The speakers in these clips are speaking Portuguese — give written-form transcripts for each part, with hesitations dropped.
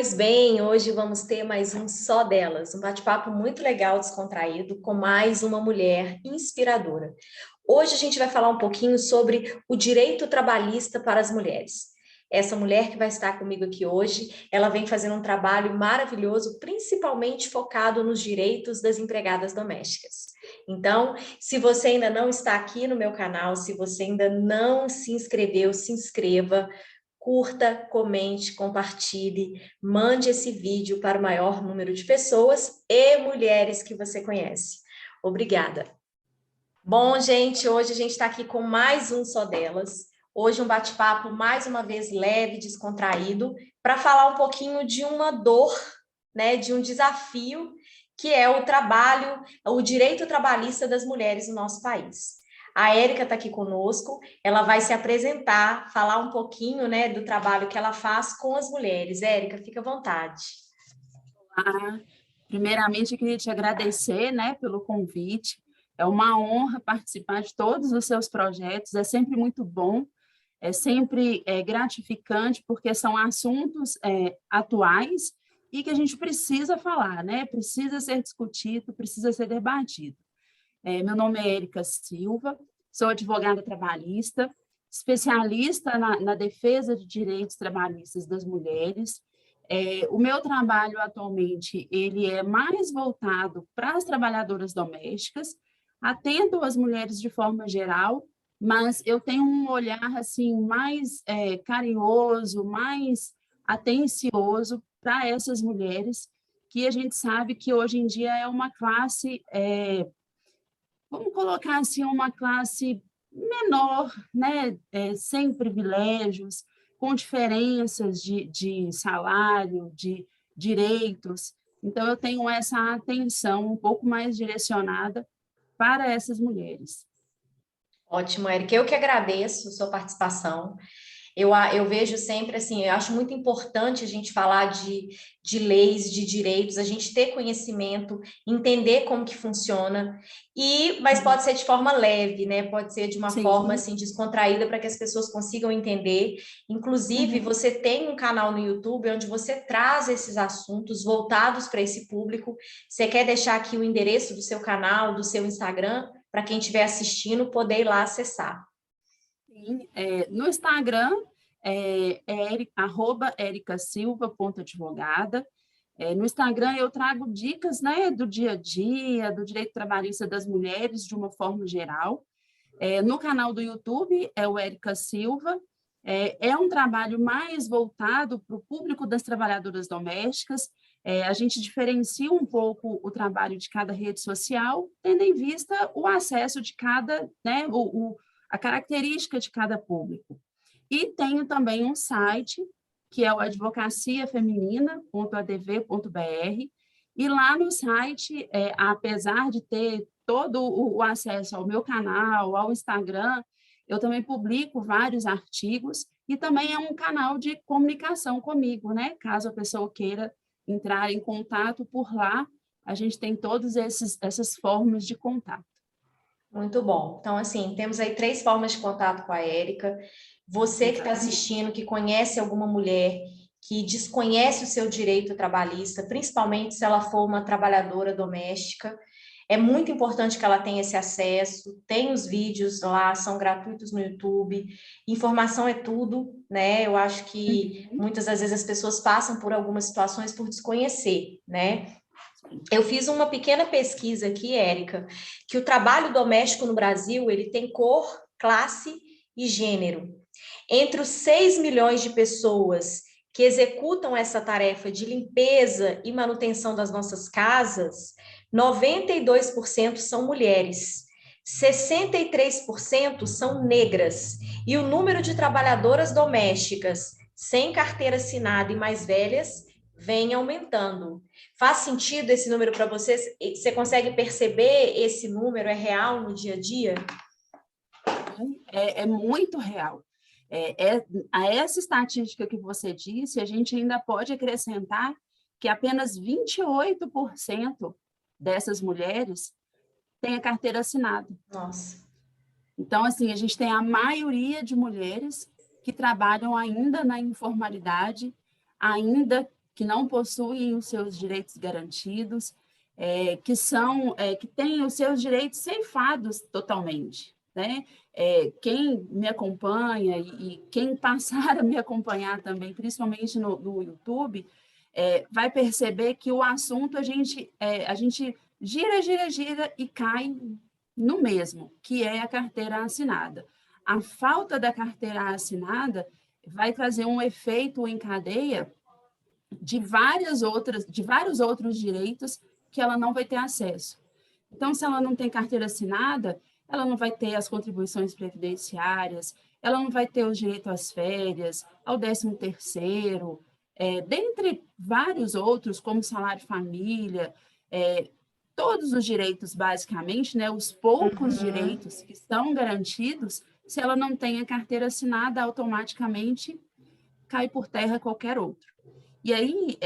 Pois bem, hoje vamos ter mais um Só Delas, um bate-papo muito legal, descontraído, com mais uma mulher inspiradora. Hoje a gente vai falar um pouquinho sobre o direito trabalhista para as mulheres. Essa mulher que vai estar comigo aqui hoje, ela vem fazendo um trabalho maravilhoso, principalmente focado nos direitos das empregadas domésticas. Então, se você ainda não está aqui no meu canal, se você ainda não se inscreveu, se inscreva, curta, comente, compartilhe, mande esse vídeo para o maior número de pessoas e mulheres que você conhece. Obrigada. Bom, gente, hoje a gente está aqui com mais um Só Delas. Hoje um bate-papo mais uma vez leve, descontraído, para falar um pouquinho de uma dor, né, de um desafio que é o trabalho, o direito trabalhista das mulheres no nosso país. A Érica está aqui conosco, ela vai se apresentar, falar um pouquinho, né, do trabalho que ela faz com as mulheres. Érica, fica à vontade. Ah, primeiramente, eu queria te agradecer, né, pelo convite. É uma honra participar de todos os seus projetos, é sempre muito bom, é sempre gratificante, porque são assuntos atuais e que a gente precisa falar, né? Precisa ser discutido, precisa ser debatido. Meu nome é Érica Silva, sou advogada trabalhista, especialista na defesa de direitos trabalhistas das mulheres. O meu trabalho atualmente ele é mais voltado para as trabalhadoras domésticas, atendo as mulheres de forma geral, mas eu tenho um olhar assim mais carinhoso, mais atencioso para essas mulheres que a gente sabe que hoje em dia é uma classe vamos colocar assim, uma classe menor, né? Sem privilégios, com diferenças de salário, de direitos. Então, eu tenho essa atenção um pouco mais direcionada para essas mulheres. Ótimo, Érica. Eu que agradeço a sua participação. Eu vejo sempre assim, eu acho muito importante a gente falar de leis, de direitos, a gente ter conhecimento, entender como que funciona, mas pode ser de forma leve, né? Pode ser de uma forma Sim. assim descontraída para que as pessoas consigam entender. Inclusive, Uhum. você tem um canal no YouTube onde você traz esses assuntos voltados para esse público. Você quer deixar aqui o endereço do seu canal, do seu Instagram, para quem estiver assistindo poder ir lá acessar. Sim. No Instagram, @ericasilva.advogada. No Instagram, eu trago dicas, né, do dia a dia, do direito trabalhista das mulheres, de uma forma geral. No canal do YouTube, é o Érica Silva. É um trabalho mais voltado para o público das trabalhadoras domésticas. A gente diferencia um pouco o trabalho de cada rede social, tendo em vista o acesso de cada, né, a característica de cada público. E tenho também um site, que é o advocaciafeminina.adv.br, e lá no site, apesar de ter todo o acesso ao meu canal, ao Instagram, eu também publico vários artigos e também é um canal de comunicação comigo, né? Caso a pessoa queira entrar em contato por lá, a gente tem todas essas formas de contato. Muito bom. Então, assim, temos aí 3 formas de contato com a Érica. Você que está Exatamente. assistindo, que conhece alguma mulher que desconhece o seu direito trabalhista, principalmente se ela for uma trabalhadora doméstica, é muito importante que ela tenha esse acesso. Tem os vídeos lá, são gratuitos no YouTube. Informação é tudo, né? Eu acho que Uhum. muitas das vezes as pessoas passam por algumas situações por desconhecer, né? Sim. Eu fiz uma pequena pesquisa aqui, Érica, que o trabalho doméstico no Brasil, ele tem cor, classe e gênero. Entre os 6 milhões de pessoas que executam essa tarefa de limpeza e manutenção das nossas casas, 92% são mulheres, 63% são negras, e o número de trabalhadoras domésticas sem carteira assinada e mais velhas vem aumentando. Faz sentido esse número para vocês? Você consegue perceber esse número? É real no dia a dia? É muito real. A essa estatística que você disse, a gente ainda pode acrescentar que apenas 28% dessas mulheres têm a carteira assinada. Nossa. Então, assim, a gente tem a maioria de mulheres que trabalham ainda na informalidade, ainda que não possuem os seus direitos garantidos, que têm os seus direitos ceifados totalmente, né? Quem me acompanha e quem passar a me acompanhar também, principalmente no YouTube, vai perceber que o assunto a gente gira, gira, gira e cai no mesmo, que é a carteira assinada. A falta da carteira assinada vai trazer um efeito em cadeia de vários outros direitos que ela não vai ter acesso. Então, se ela não tem carteira assinada, ela não vai ter as contribuições previdenciárias, ela não vai ter o direito às férias, ao 13º, dentre vários outros, como salário família, todos os direitos, basicamente, né, os poucos direitos que estão garantidos, se ela não tem a carteira assinada, automaticamente cai por terra qualquer outro. E aí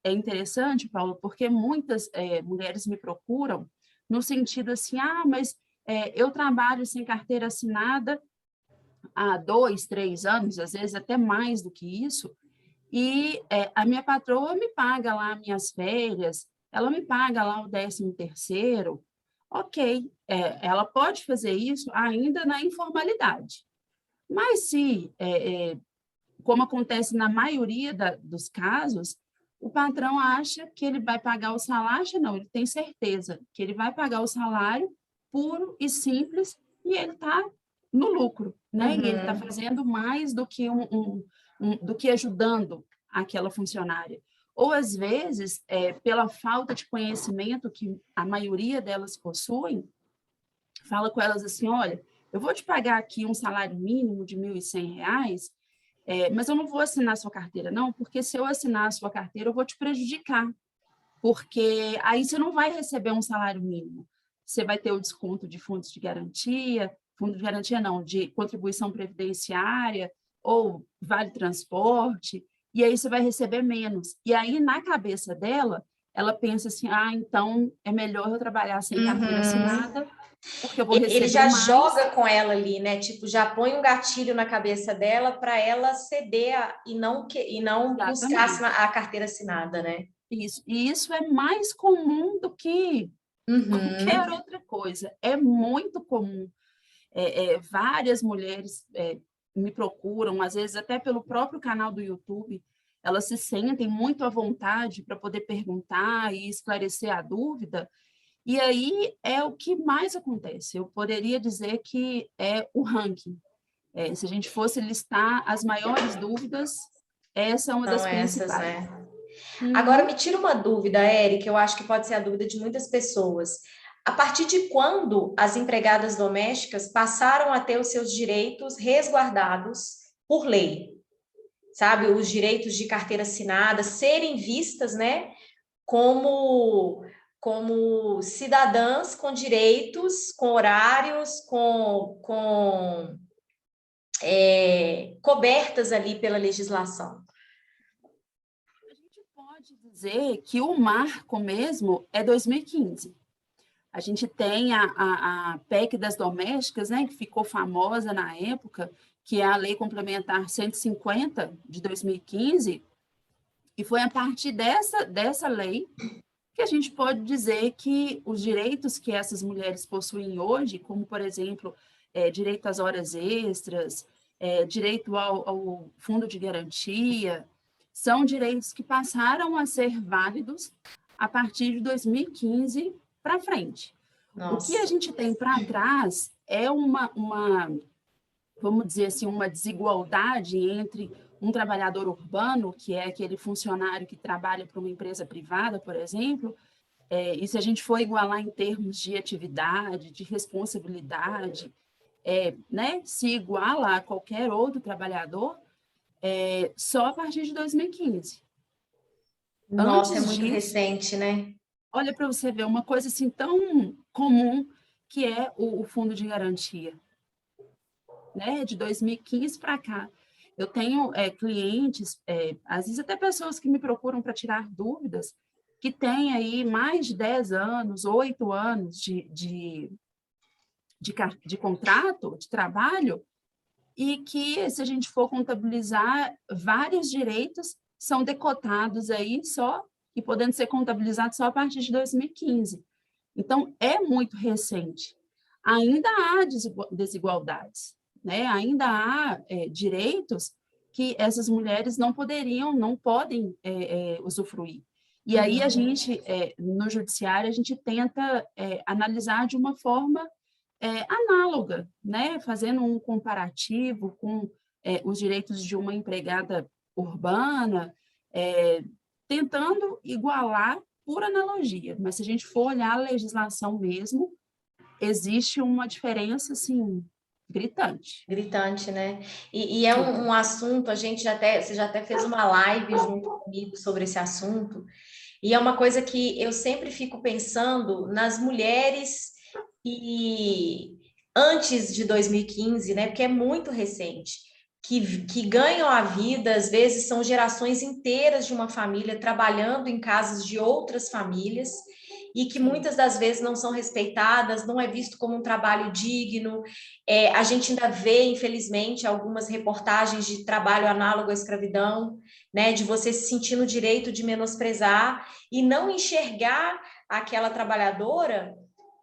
é interessante, Paulo, porque muitas mulheres me procuram no sentido assim, mas eu trabalho sem carteira assinada há 2, 3 anos, às vezes até mais do que isso, e a minha patroa me paga lá minhas férias, ela me paga lá o 13º, ok, ela pode fazer isso ainda na informalidade. Mas se como acontece na maioria dos casos, o patrão acha que ele vai pagar o salário, não, ele tem certeza que ele vai pagar o salário puro e simples e ele está no lucro, né? E ele está fazendo mais do que do que ajudando aquela funcionária. Ou, às vezes, pela falta de conhecimento que a maioria delas possuem, fala com elas assim, olha, eu vou te pagar aqui um salário mínimo de R$ 1.100, mas eu não vou assinar a sua carteira, não, porque se eu assinar a sua carteira, eu vou te prejudicar, porque aí você não vai receber um salário mínimo. Você vai ter o desconto de fundo de garantia não, de contribuição previdenciária, ou vale transporte, e aí você vai receber menos. E aí, na cabeça dela, ela pensa assim, então é melhor eu trabalhar sem carteira assinada, porque eu vou Ele receber já mais. joga com ela ali, né? Tipo, já põe um gatilho na cabeça dela para ela ceder e não buscar Exatamente. a carteira assinada, né? Isso. E isso é mais comum do que qualquer outra coisa. É muito comum. Várias mulheres me procuram, às vezes até pelo próprio canal do YouTube, elas se sentem muito à vontade para poder perguntar e esclarecer a dúvida, e aí é o que mais acontece. Eu poderia dizer que é o ranking. Se a gente fosse listar as maiores dúvidas, essa é uma São das essas, principais. né? Agora Uhum. me tira uma dúvida, Érica, eu acho que pode ser a dúvida de muitas pessoas. A partir de quando as empregadas domésticas passaram a ter os seus direitos resguardados por lei? Sabe, os direitos de carteira assinada serem vistas, né, como cidadãs com direitos, com horários, cobertas ali pela legislação. A gente pode dizer que o marco mesmo é 2015. A gente tem a PEC das domésticas, né, que ficou famosa na época, que é a Lei Complementar 150 de 2015, e foi a partir dessa lei que a gente pode dizer que os direitos que essas mulheres possuem hoje, como, por exemplo, direito às horas extras, direito ao fundo de garantia, são direitos que passaram a ser válidos a partir de 2015 para frente. O que a Nossa. gente tem para trás é vamos dizer assim, uma desigualdade entre um trabalhador urbano, que é aquele funcionário que trabalha para uma empresa privada, por exemplo, e se a gente for igualar em termos de atividade, de responsabilidade, né, se iguala a qualquer outro trabalhador, só a partir de 2015. Nossa, é Antes muito disso, recente, né? olha para você ver uma coisa assim tão comum que é o fundo de garantia, né? De 2015 para cá. Eu tenho clientes, às vezes até pessoas que me procuram para tirar dúvidas, que têm aí mais de 10 anos, 8 anos de contrato, de trabalho, e que, se a gente for contabilizar vários direitos, são decotados aí só e podendo ser contabilizados só a partir de 2015. Então, é muito recente. Ainda há desigualdades, né? Ainda há direitos que essas mulheres não poderiam, não podem usufruir. E aí a gente, no judiciário, a gente tenta analisar de uma forma análoga, né? Fazendo um comparativo com os direitos de uma empregada urbana, tentando igualar por analogia. Mas se a gente for olhar a legislação mesmo, existe uma diferença, assim, gritante. Gritante, né? E é um assunto, você já até fez uma live junto comigo sobre esse assunto, e é uma coisa que eu sempre fico pensando nas mulheres que antes de 2015, né? Porque é muito recente, que ganham a vida, às vezes são gerações inteiras de uma família trabalhando em casas de outras famílias e que muitas das vezes não são respeitadas, não é visto como um trabalho digno. A gente ainda vê, infelizmente, algumas reportagens de trabalho análogo à escravidão, né, de você se sentir no direito de menosprezar e não enxergar aquela trabalhadora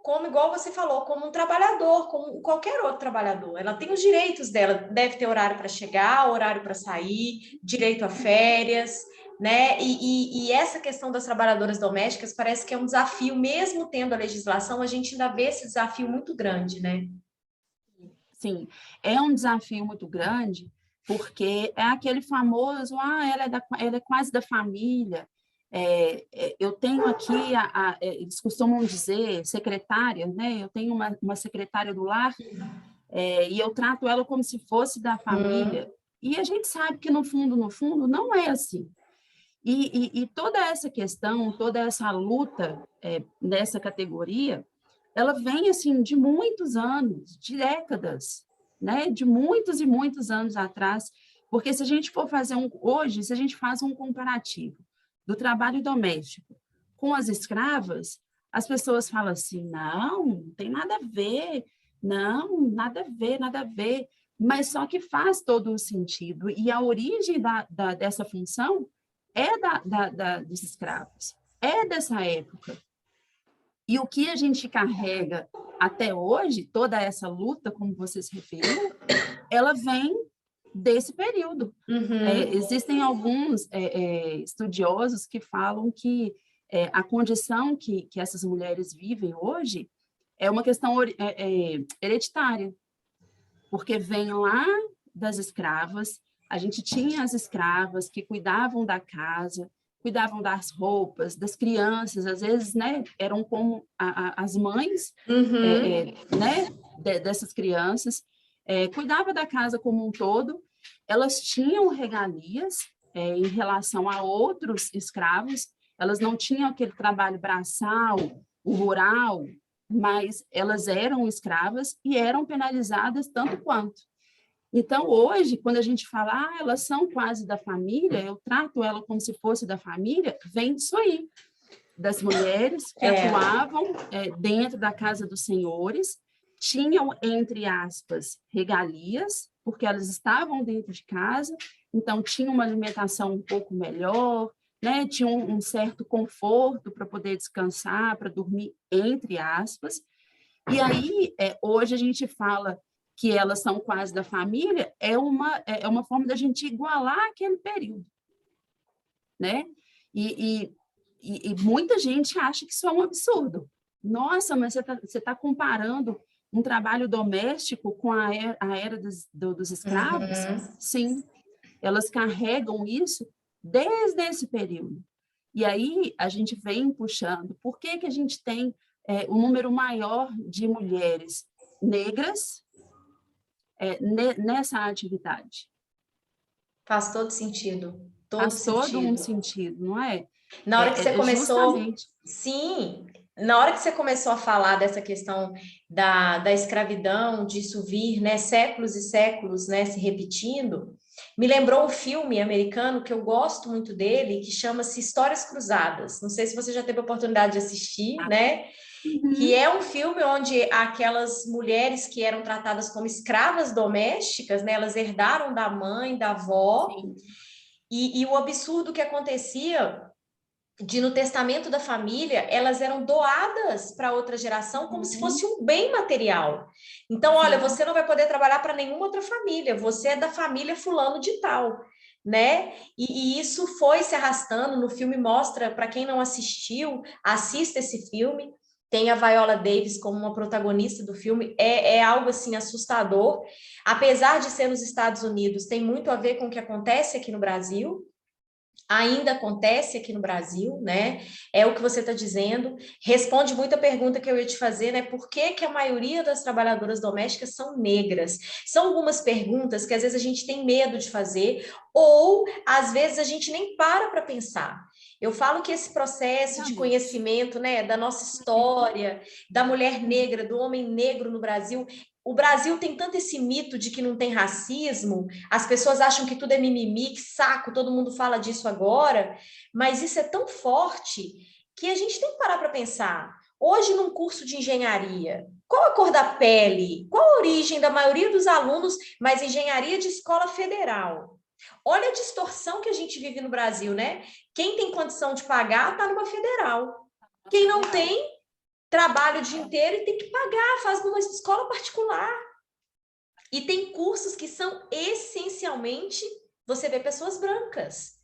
como, igual você falou, como um trabalhador, como qualquer outro trabalhador. Ela tem os direitos dela, deve ter horário para chegar, horário para sair, direito a férias, né? E essa questão das trabalhadoras domésticas parece que é um desafio, mesmo tendo a legislação, a gente ainda vê esse desafio muito grande, né? Sim, é um desafio muito grande, porque é aquele famoso, ela é quase da família. Eu tenho aqui, eles costumam dizer, secretária, né? Eu tenho uma secretária do lar, e eu trato ela como se fosse da família. E a gente sabe que, no fundo, não é assim. E toda essa questão, toda essa luta nessa categoria, ela vem assim de muitos anos, de décadas, né? De muitos e muitos anos atrás, porque se a gente for fazer hoje, se a gente faz um comparativo do trabalho doméstico com as escravas, as pessoas falam assim, não tem nada a ver, não, nada a ver, nada a ver, mas só que faz todo o sentido, e a origem dessa função é dos escravos, é dessa época. E o que a gente carrega até hoje, toda essa luta, como você se referiu, ela vem desse período. Existem alguns estudiosos que falam que a condição que essas mulheres vivem hoje é uma questão hereditária, porque vem lá das escravas, a gente tinha as escravas que cuidavam da casa, cuidavam das roupas, das crianças, às vezes, né, eram como as mães, né, dessas crianças, cuidava da casa como um todo, elas tinham regalias em relação a outros escravos, elas não tinham aquele trabalho braçal, o rural, mas elas eram escravas e eram penalizadas tanto quanto. Então, hoje, quando a gente fala, elas são quase da família, eu trato ela como se fosse da família, vem disso aí, das mulheres que atuavam dentro da casa dos senhores, tinham, entre aspas, regalias, porque elas estavam dentro de casa, então tinham uma alimentação um pouco melhor, né? Tinham um certo conforto para poder descansar, para dormir, entre aspas. E aí, hoje a gente fala que elas são quase da família, é uma forma da gente igualar aquele período, né? E muita gente acha que isso é um absurdo. Nossa, mas você tá comparando um trabalho doméstico com a era dos escravos? Sim, elas carregam isso desde esse período. E aí a gente vem puxando. Por que que a gente tem um número maior de mulheres negras nessa atividade? Faz todo sentido. Todo Faz todo um sentido. sentido, não é? Na hora que você começou, justamente. sim, na hora que você começou a falar dessa questão da escravidão, disso vir, né, séculos e séculos, né, se repetindo, me lembrou um filme americano que eu gosto muito dele, que chama-se Histórias Cruzadas. Não sei se você já teve a oportunidade de assistir, né? Que é um filme onde aquelas mulheres que eram tratadas como escravas domésticas, né, elas herdaram da mãe, da avó. Sim. E o absurdo que acontecia de no testamento da família, elas eram doadas para outra geração como se fosse um bem material. Então, olha, você não vai poder trabalhar para nenhuma outra família, você é da família fulano de tal, né? E isso foi se arrastando, no filme mostra, para quem não assistiu, assista esse filme, tem a Viola Davis como uma protagonista do filme, é algo assim assustador, apesar de ser nos Estados Unidos, tem muito a ver com o que acontece aqui no Brasil, ainda acontece aqui no Brasil, né? É o que você está dizendo. Responde muita pergunta que eu ia te fazer, né? Por que que a maioria das trabalhadoras domésticas são negras? São algumas perguntas que às vezes a gente tem medo de fazer, ou às vezes a gente nem para pensar. Eu falo que esse processo de conhecimento, né, da nossa história, da mulher negra, do homem negro no Brasil, o Brasil tem tanto esse mito de que não tem racismo, as pessoas acham que tudo é mimimi, que saco, todo mundo fala disso agora, mas isso é tão forte que a gente tem que parar para pensar. Hoje, num curso de engenharia, qual a cor da pele? Qual a origem da maioria dos alunos, mas engenharia de escola federal? Olha a distorção que a gente vive no Brasil, né? Quem tem condição de pagar está numa federal. Quem não tem, trabalha o dia inteiro e tem que pagar, faz numa escola particular. E tem cursos que são essencialmente, você vê pessoas brancas.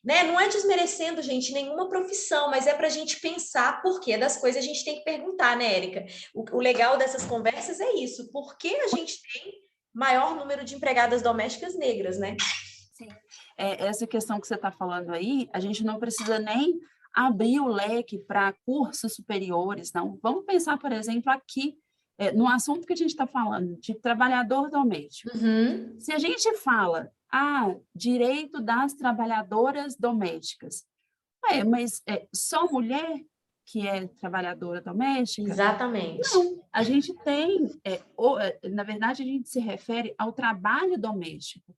Né? Não é desmerecendo, gente, nenhuma profissão, mas é para a gente pensar por que das coisas a gente tem que perguntar, né, Érica? O legal dessas conversas é isso. Por que a gente tem maior número de empregadas domésticas negras, né? Sim. Essa questão que você está falando aí, a gente não precisa nem abrir o leque para cursos superiores, não. Vamos pensar, por exemplo, aqui, no assunto que a gente está falando, de trabalhador doméstico. Uhum. Se a gente fala, direito das trabalhadoras domésticas, mas só mulher que é trabalhadora doméstica? Exatamente. Não, a gente tem, na verdade, a gente se refere ao trabalho doméstico,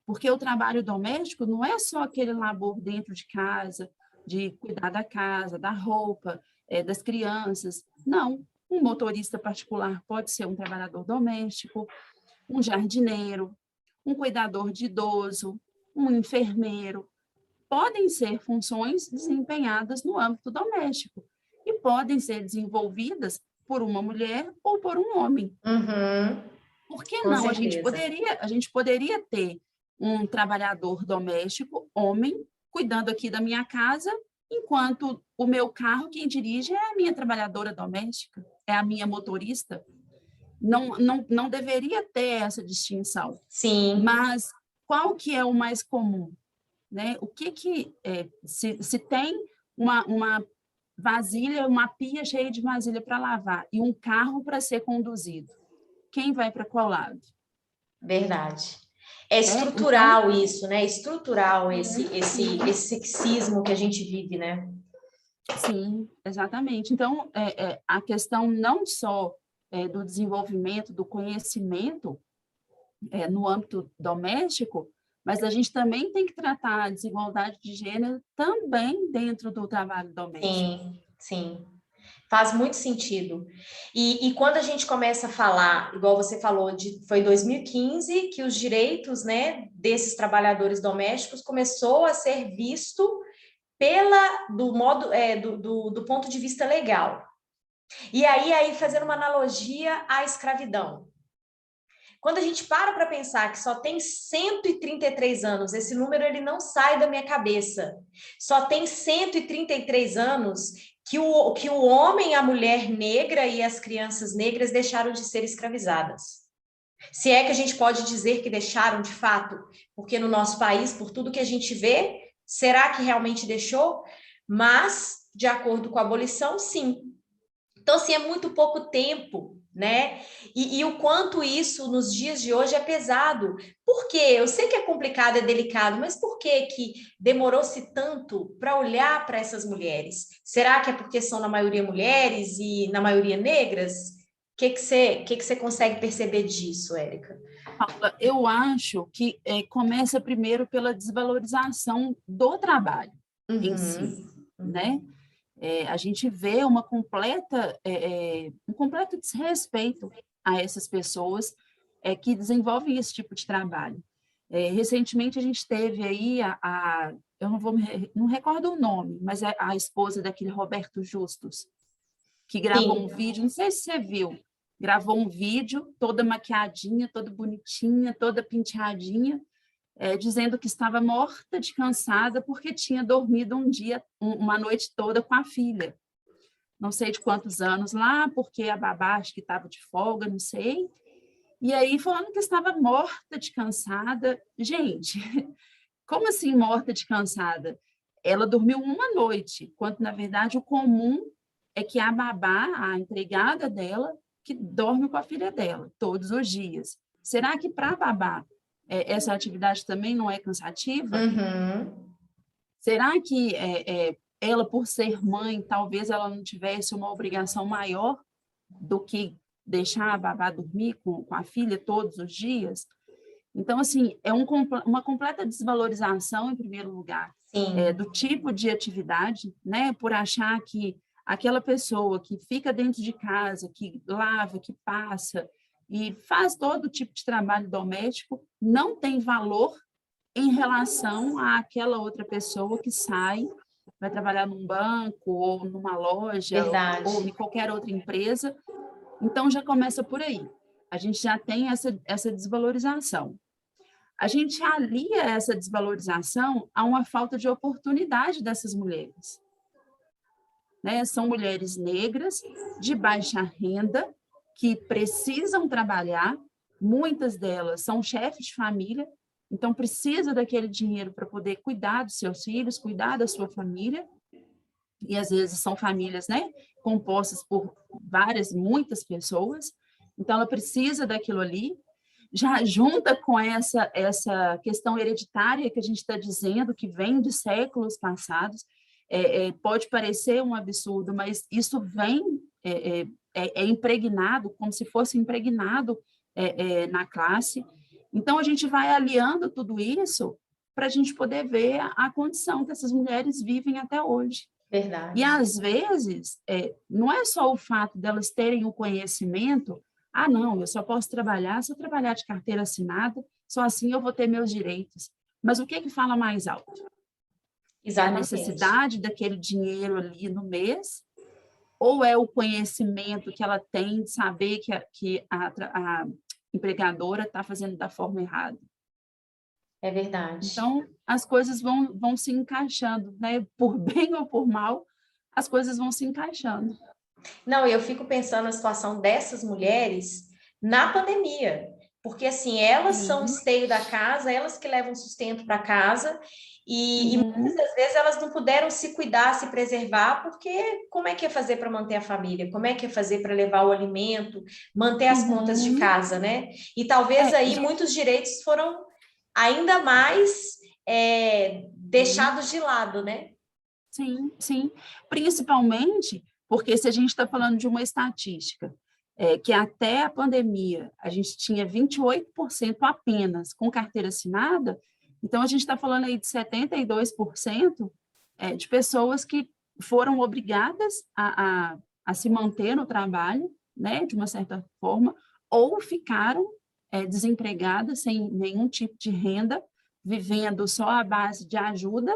porque o trabalho doméstico não é só aquele labor dentro de casa, de cuidar da casa, da roupa, das crianças. Não, um motorista particular pode ser um trabalhador doméstico, um jardineiro, um cuidador de idoso, um enfermeiro. Podem ser funções desempenhadas no âmbito doméstico e podem ser desenvolvidas por uma mulher ou por um homem. Uhum. Por que Com não? certeza. A gente poderia ter um trabalhador doméstico, homem, cuidando aqui da minha casa, enquanto o meu carro, quem dirige é a minha trabalhadora doméstica, é a minha motorista. Não deveria ter essa distinção. Sim. Mas qual que é o mais comum? Né? Se tem uma vasilha, uma pia cheia de vasilha para lavar e um carro para ser conduzido, quem vai para qual lado? Verdade. É Então, estrutural isso, né? É estrutural esse sexismo que a gente vive, né? sim, exatamente. Então, a questão não só do desenvolvimento, do conhecimento no âmbito doméstico, mas a gente também tem que tratar a desigualdade de gênero também dentro do trabalho doméstico. Sim, sim. Faz muito sentido. E quando a gente começa a falar, igual você falou, foi em 2015 que os direitos, né, desses trabalhadores domésticos começou a ser visto do ponto de vista legal. E aí fazendo uma analogia à escravidão. Quando a gente para pensar que só tem 133 anos, esse número ele não sai da minha cabeça. Só tem 133 anos que o homem, a mulher negra e as crianças negras deixaram de ser escravizadas. Se é que a gente pode dizer que deixaram de fato, porque no nosso país, por tudo que a gente vê, será que realmente deixou? Mas, de acordo com a abolição, sim. Então, assim, é muito pouco tempo, né? E o quanto isso nos dias de hoje é pesado. Por quê? Eu sei que é complicado, é delicado, mas por que demorou-se tanto para olhar para essas mulheres? Será que é porque são na maioria mulheres e na maioria negras? O que você consegue perceber disso, Érica? Paula, eu acho que começa primeiro pela desvalorização do trabalho em si, Uhum, né? uhum. A gente vê um completo desrespeito a essas pessoas que desenvolvem esse tipo de trabalho. Recentemente a gente teve aí eu não recordo o nome, mas é a esposa daquele Roberto Justus, que gravou um Sim. vídeo, não sei se você viu, gravou um vídeo toda maquiadinha, toda bonitinha, toda penteadinha, dizendo que estava morta de cansada porque tinha dormido uma noite toda com a filha. Não sei de quantos anos lá, porque a babá acho que estava de folga, não sei. E aí falando que estava morta de cansada. Gente, como assim morta de cansada? Ela dormiu uma noite, quando na verdade o comum é que a babá, a empregada dela, que dorme com a filha dela todos os dias. Será que para a babá essa atividade também não é cansativa? Uhum. Será que ela, por ser mãe, talvez ela não tivesse uma obrigação maior do que deixar a babá dormir com a filha todos os dias? Então, assim, uma completa desvalorização, em primeiro lugar, Sim. do tipo de atividade, né? Por achar que aquela pessoa que fica dentro de casa, que lava, que passa e faz todo tipo de trabalho doméstico, não tem valor em relação àquela outra pessoa que sai, vai trabalhar num banco, ou numa loja, ou em Verdade. qualquer outra empresa. Então, já começa por aí. A gente já tem essa desvalorização. A gente alia essa desvalorização a uma falta de oportunidade dessas mulheres, né? São mulheres negras, de baixa renda, que precisam trabalhar, muitas delas são chefes de família, então precisa daquele dinheiro para poder cuidar dos seus filhos, cuidar da sua família, e às vezes são famílias, né, compostas por muitas pessoas, então ela precisa daquilo ali, já junta com essa questão hereditária que a gente está dizendo, que vem de séculos passados, pode parecer um absurdo, mas isso vem, impregnado, como se fosse impregnado na classe. Então, a gente vai aliando tudo isso para a gente poder ver a condição que essas mulheres vivem até hoje. E, Verdade. às vezes, não é só o fato delas terem o conhecimento, não, eu só posso trabalhar se eu trabalhar de carteira assinada, só assim eu vou ter meus direitos. Mas o que que fala mais alto? É a Exatamente. necessidade daquele dinheiro ali no mês, ou é o conhecimento que ela tem de saber que a empregadora está fazendo da forma errada? É verdade. Então, as coisas vão se encaixando, né? Por bem ou por mal, as coisas vão se encaixando. Não, eu fico pensando na situação dessas mulheres na pandemia, porque assim, elas são o Sim. esteio da casa, elas que levam sustento para casa, e muitas Uhum. das vezes elas não puderam se cuidar, se preservar, porque como é que ia fazer para manter a família? Como é que ia fazer para levar o alimento, manter as contas de Uhum. casa, né? E talvez aí muitos direitos foram ainda mais Sim, deixados de lado, né? sim, sim. Principalmente porque se a gente está falando de uma estatística, que até a pandemia a gente tinha 28% apenas com carteira assinada, então a gente está falando aí de 72% de pessoas que foram obrigadas a se manter no trabalho, né, de uma certa forma, ou ficaram desempregadas sem nenhum tipo de renda, vivendo só à base de ajuda,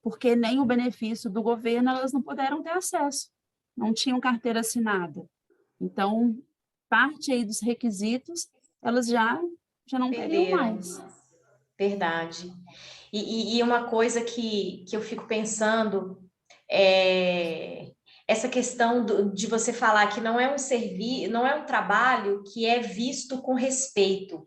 porque nem o benefício do governo elas não puderam ter acesso, não tinham carteira assinada. Então, parte aí dos requisitos, elas já não teriam Perderam. mais. Verdade. E uma coisa que eu fico pensando é essa questão de você falar que não é um serviço, não é um trabalho que é visto com respeito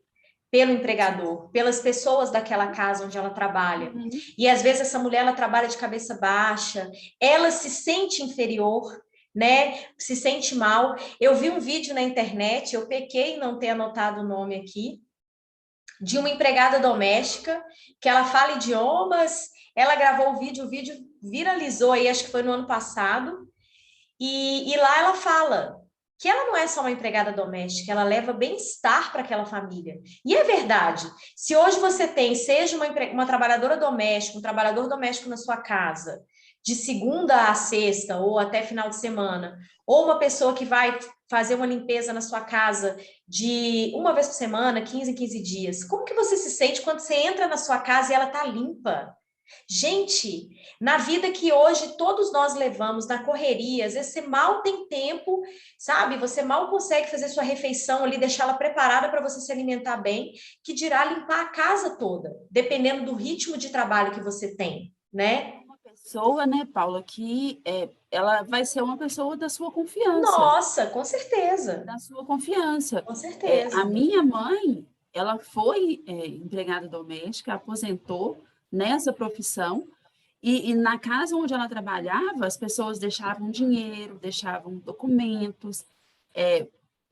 pelo empregador, pelas pessoas daquela casa onde ela trabalha. Uhum. E às vezes essa mulher ela trabalha de cabeça baixa, ela se sente inferior, né? Se sente mal. Eu vi um vídeo na internet, eu pequei em não ter anotado o nome aqui, de uma empregada doméstica, que ela fala idiomas, ela gravou o vídeo viralizou aí, acho que foi no ano passado, e lá ela fala que ela não é só uma empregada doméstica, ela leva bem-estar para aquela família. E é verdade, se hoje você tem, seja uma trabalhadora doméstica, um trabalhador doméstico na sua casa, de segunda a sexta ou até final de semana, ou uma pessoa que vai fazer uma limpeza na sua casa de uma vez por semana, 15 em 15 dias. Como que você se sente quando você entra na sua casa e ela está limpa? Gente, na vida que hoje todos nós levamos, na correria, às vezes você mal tem tempo, sabe? Você mal consegue fazer sua refeição ali, deixá-la preparada para você se alimentar bem, que dirá limpar a casa toda, dependendo do ritmo de trabalho que você tem, né? Uma pessoa, né, Paula, que ela vai ser uma pessoa da sua confiança, Nossa, com certeza, da sua confiança. com A certeza. minha mãe, ela foi empregada doméstica, aposentou nessa profissão, e na casa onde ela trabalhava, as pessoas deixavam dinheiro, deixavam documentos,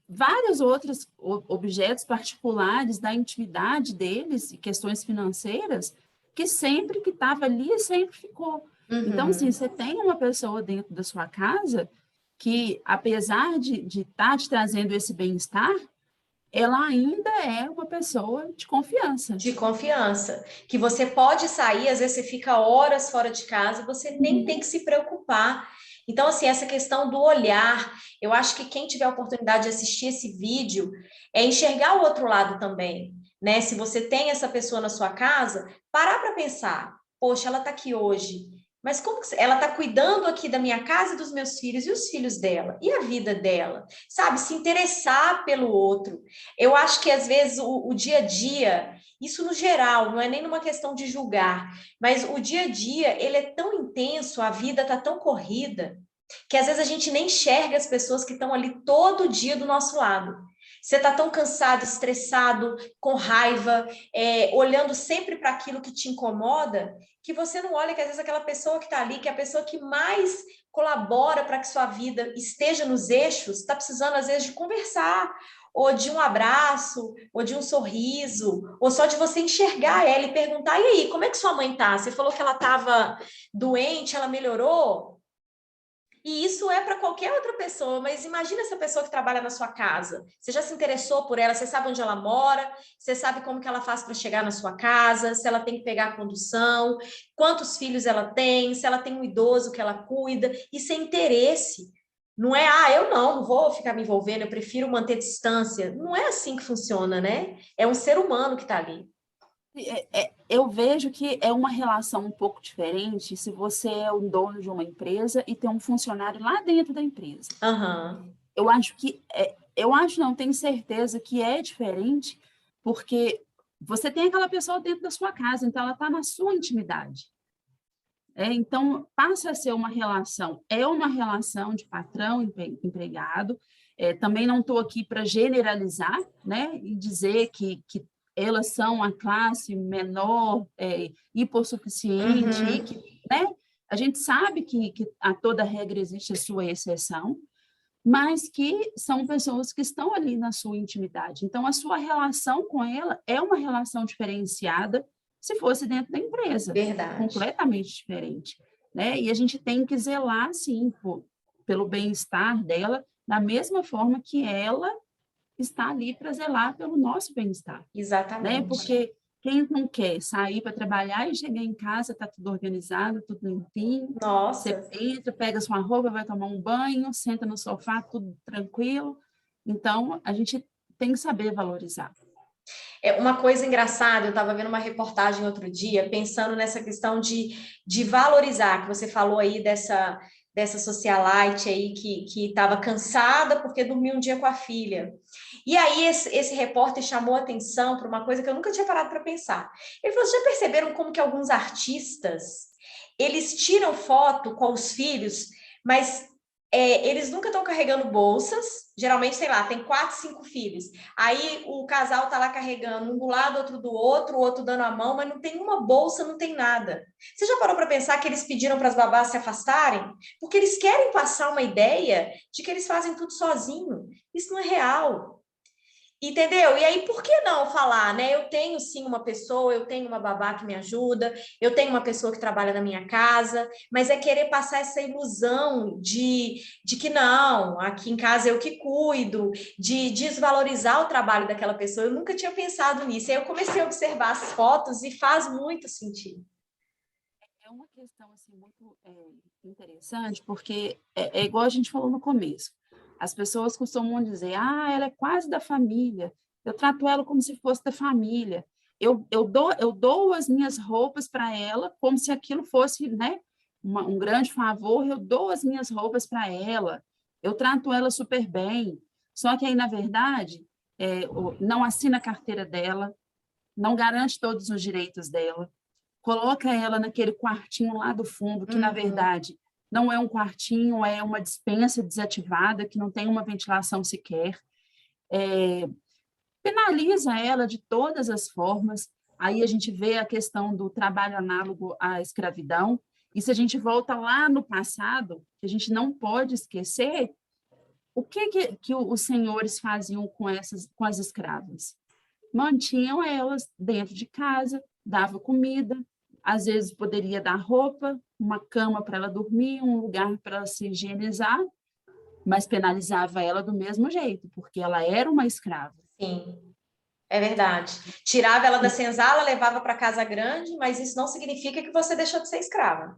vários outros objetos particulares da intimidade deles e questões financeiras que sempre que estava ali, sempre ficou. Então, assim, Uhum. você tem uma pessoa dentro da sua casa que, apesar de estar te trazendo esse bem-estar, ela ainda é uma pessoa de confiança. De confiança, que você pode sair, às vezes você fica horas fora de casa, você nem tem que se preocupar. Então, assim, essa questão do olhar, eu acho que quem tiver a oportunidade de assistir esse vídeo é enxergar o outro lado também, né? Se você tem essa pessoa na sua casa, parar para pensar, poxa, ela está aqui hoje, mas como que ela está cuidando aqui da minha casa e dos meus filhos e os filhos dela e a vida dela, sabe? Se interessar pelo outro. Eu acho que às vezes o dia a dia, isso no geral, não é nem numa questão de julgar, mas o dia a dia, ele é tão intenso, a vida tá tão corrida, que às vezes a gente nem enxerga as pessoas que estão ali todo dia do nosso lado. Você está tão cansado, estressado, com raiva, olhando sempre para aquilo que te incomoda, que você não olha que às vezes aquela pessoa que está ali, que é a pessoa que mais colabora para que sua vida esteja nos eixos, está precisando às vezes de conversar, ou de um abraço, ou de um sorriso, ou só de você enxergar ela e perguntar: e aí, como é que sua mãe tá? Você falou que ela estava doente, ela melhorou? E isso é para qualquer outra pessoa, mas imagina essa pessoa que trabalha na sua casa. Você já se interessou por ela, você sabe onde ela mora, você sabe como que ela faz para chegar na sua casa, se ela tem que pegar a condução, quantos filhos ela tem, se ela tem um idoso que ela cuida, isso é interesse. Não é, eu não vou ficar me envolvendo, eu prefiro manter distância. Não é assim que funciona, né? É um ser humano que está ali. Eu vejo que é uma relação um pouco diferente se você é o dono de uma empresa e tem um funcionário lá dentro da empresa. Aham. Eu acho, não, tenho certeza que é diferente, porque você tem aquela pessoa dentro da sua casa, então ela está na sua intimidade. Então, passa a ser uma relação de patrão empregado. Também não estou aqui para generalizar, né, e dizer que elas são a classe menor, hipossuficiente, e Uhum. que, né, a gente sabe que a toda regra existe a sua exceção, mas que são pessoas que estão ali na sua intimidade. Então, a sua relação com ela é uma relação diferenciada se fosse dentro da empresa, Verdade. completamente diferente, né? E a gente tem que zelar, sim, pelo bem-estar dela, da mesma forma que ela está ali para zelar pelo nosso bem-estar, né? Exatamente. Porque quem não quer sair para trabalhar e chegar em casa, está tudo organizado, tudo limpinho, você Nossa. entra, pega sua roupa, vai tomar um banho, senta no sofá, tudo tranquilo. Então, a gente tem que saber valorizar. É uma coisa engraçada, eu estava vendo uma reportagem outro dia, pensando nessa questão de valorizar, que você falou aí dessa socialite aí que estava cansada porque dormiu um dia com a filha. E aí esse repórter chamou atenção para uma coisa que eu nunca tinha parado para pensar. Ele falou: "Vocês já perceberam como que alguns artistas, eles tiram foto com os filhos, mas eles nunca estão carregando bolsas, geralmente, sei lá, tem 4, 5 filhos. Aí o casal tá lá carregando um do lado, outro do outro, o outro dando a mão, mas não tem uma bolsa, não tem nada. Você já parou para pensar que eles pediram para as babás se afastarem? Porque eles querem passar uma ideia de que eles fazem tudo sozinho. Isso não é real. Entendeu? E aí, por que não falar, né? Eu tenho sim uma pessoa, eu tenho uma babá que me ajuda, eu tenho uma pessoa que trabalha na minha casa, mas é querer passar essa ilusão de que não, aqui em casa eu que cuido, de desvalorizar o trabalho daquela pessoa. Eu nunca tinha pensado nisso. Aí eu comecei a observar as fotos e faz muito sentido. questão assim, muito interessante, porque é igual a gente falou no começo. As pessoas costumam dizer, ah, ela é quase da família, eu trato ela como se fosse da família, eu dou as minhas roupas para ela como se aquilo fosse, né, um grande favor, eu dou as minhas roupas para ela, eu trato ela super bem, só que aí, na verdade, não assina a carteira dela, não garante todos os direitos dela, coloca ela naquele quartinho lá do fundo, que na Uhum. verdade não é um quartinho, é uma despensa desativada, que não tem uma ventilação sequer, é, penaliza ela de todas as formas. Aí a gente vê a questão do trabalho análogo à escravidão, e se a gente volta lá no passado, que a gente não pode esquecer, o que os senhores faziam com as escravas? Mantinham elas dentro de casa, dava comida, às vezes poderia dar roupa, uma cama para ela dormir, um lugar para ela se higienizar, mas penalizava ela do mesmo jeito, porque ela era uma escrava. Sim, é verdade. Tirava ela da senzala, levava para casa grande, mas isso não significa que você deixou de ser escrava.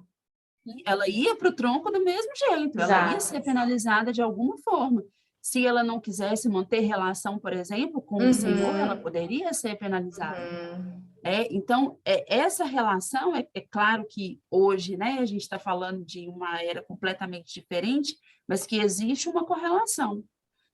Ela ia para o tronco do mesmo jeito, ela ia Exato. ser penalizada de alguma forma. Se ela não quisesse manter relação, por exemplo, com o senhor, ela Uhum, poderia ser penalizada. uhum. Então, essa relação, é claro que hoje, né, a gente está falando de uma era completamente diferente, mas que existe uma correlação,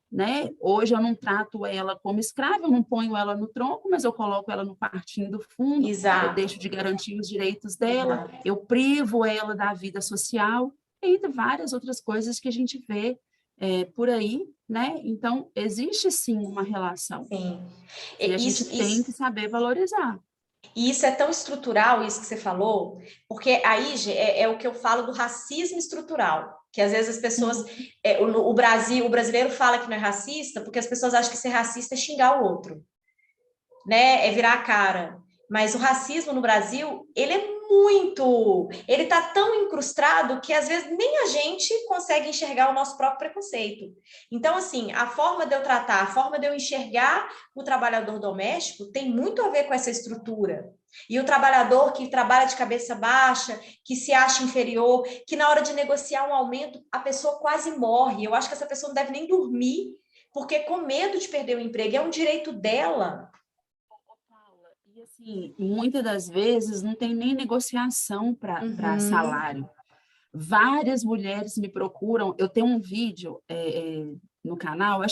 né? Hoje eu não trato ela como escrava, eu não ponho ela no tronco, mas eu coloco ela no quartinho do fundo, eu Exato, deixo de garantir os direitos dela, exato. eu privo ela da vida social, e várias outras coisas que a gente vê por aí, né? Então, existe sim uma relação Sim. que a gente Isso, tem que saber valorizar. e isso é tão estrutural, isso que você falou, porque aí é o que eu falo do racismo estrutural, que às vezes as pessoas, Uhum. o brasileiro fala que não é racista, porque as pessoas acham que ser racista é xingar o outro, né? É virar a cara. Mas o racismo no Brasil, ele tá tão incrustado que às vezes nem a gente consegue enxergar o nosso próprio preconceito. Então, assim, a forma de eu tratar, a forma de eu enxergar o trabalhador doméstico tem muito a ver com essa estrutura. E o trabalhador que trabalha de cabeça baixa, que se acha inferior, que na hora de negociar um aumento, a pessoa quase morre. Eu acho que essa pessoa não deve nem dormir, porque com medo de perder o emprego, é um direito dela. Paula, e assim, muitas das vezes não tem nem negociação para Uhum. salário. Várias mulheres me procuram. Eu tenho um vídeo no canal, eu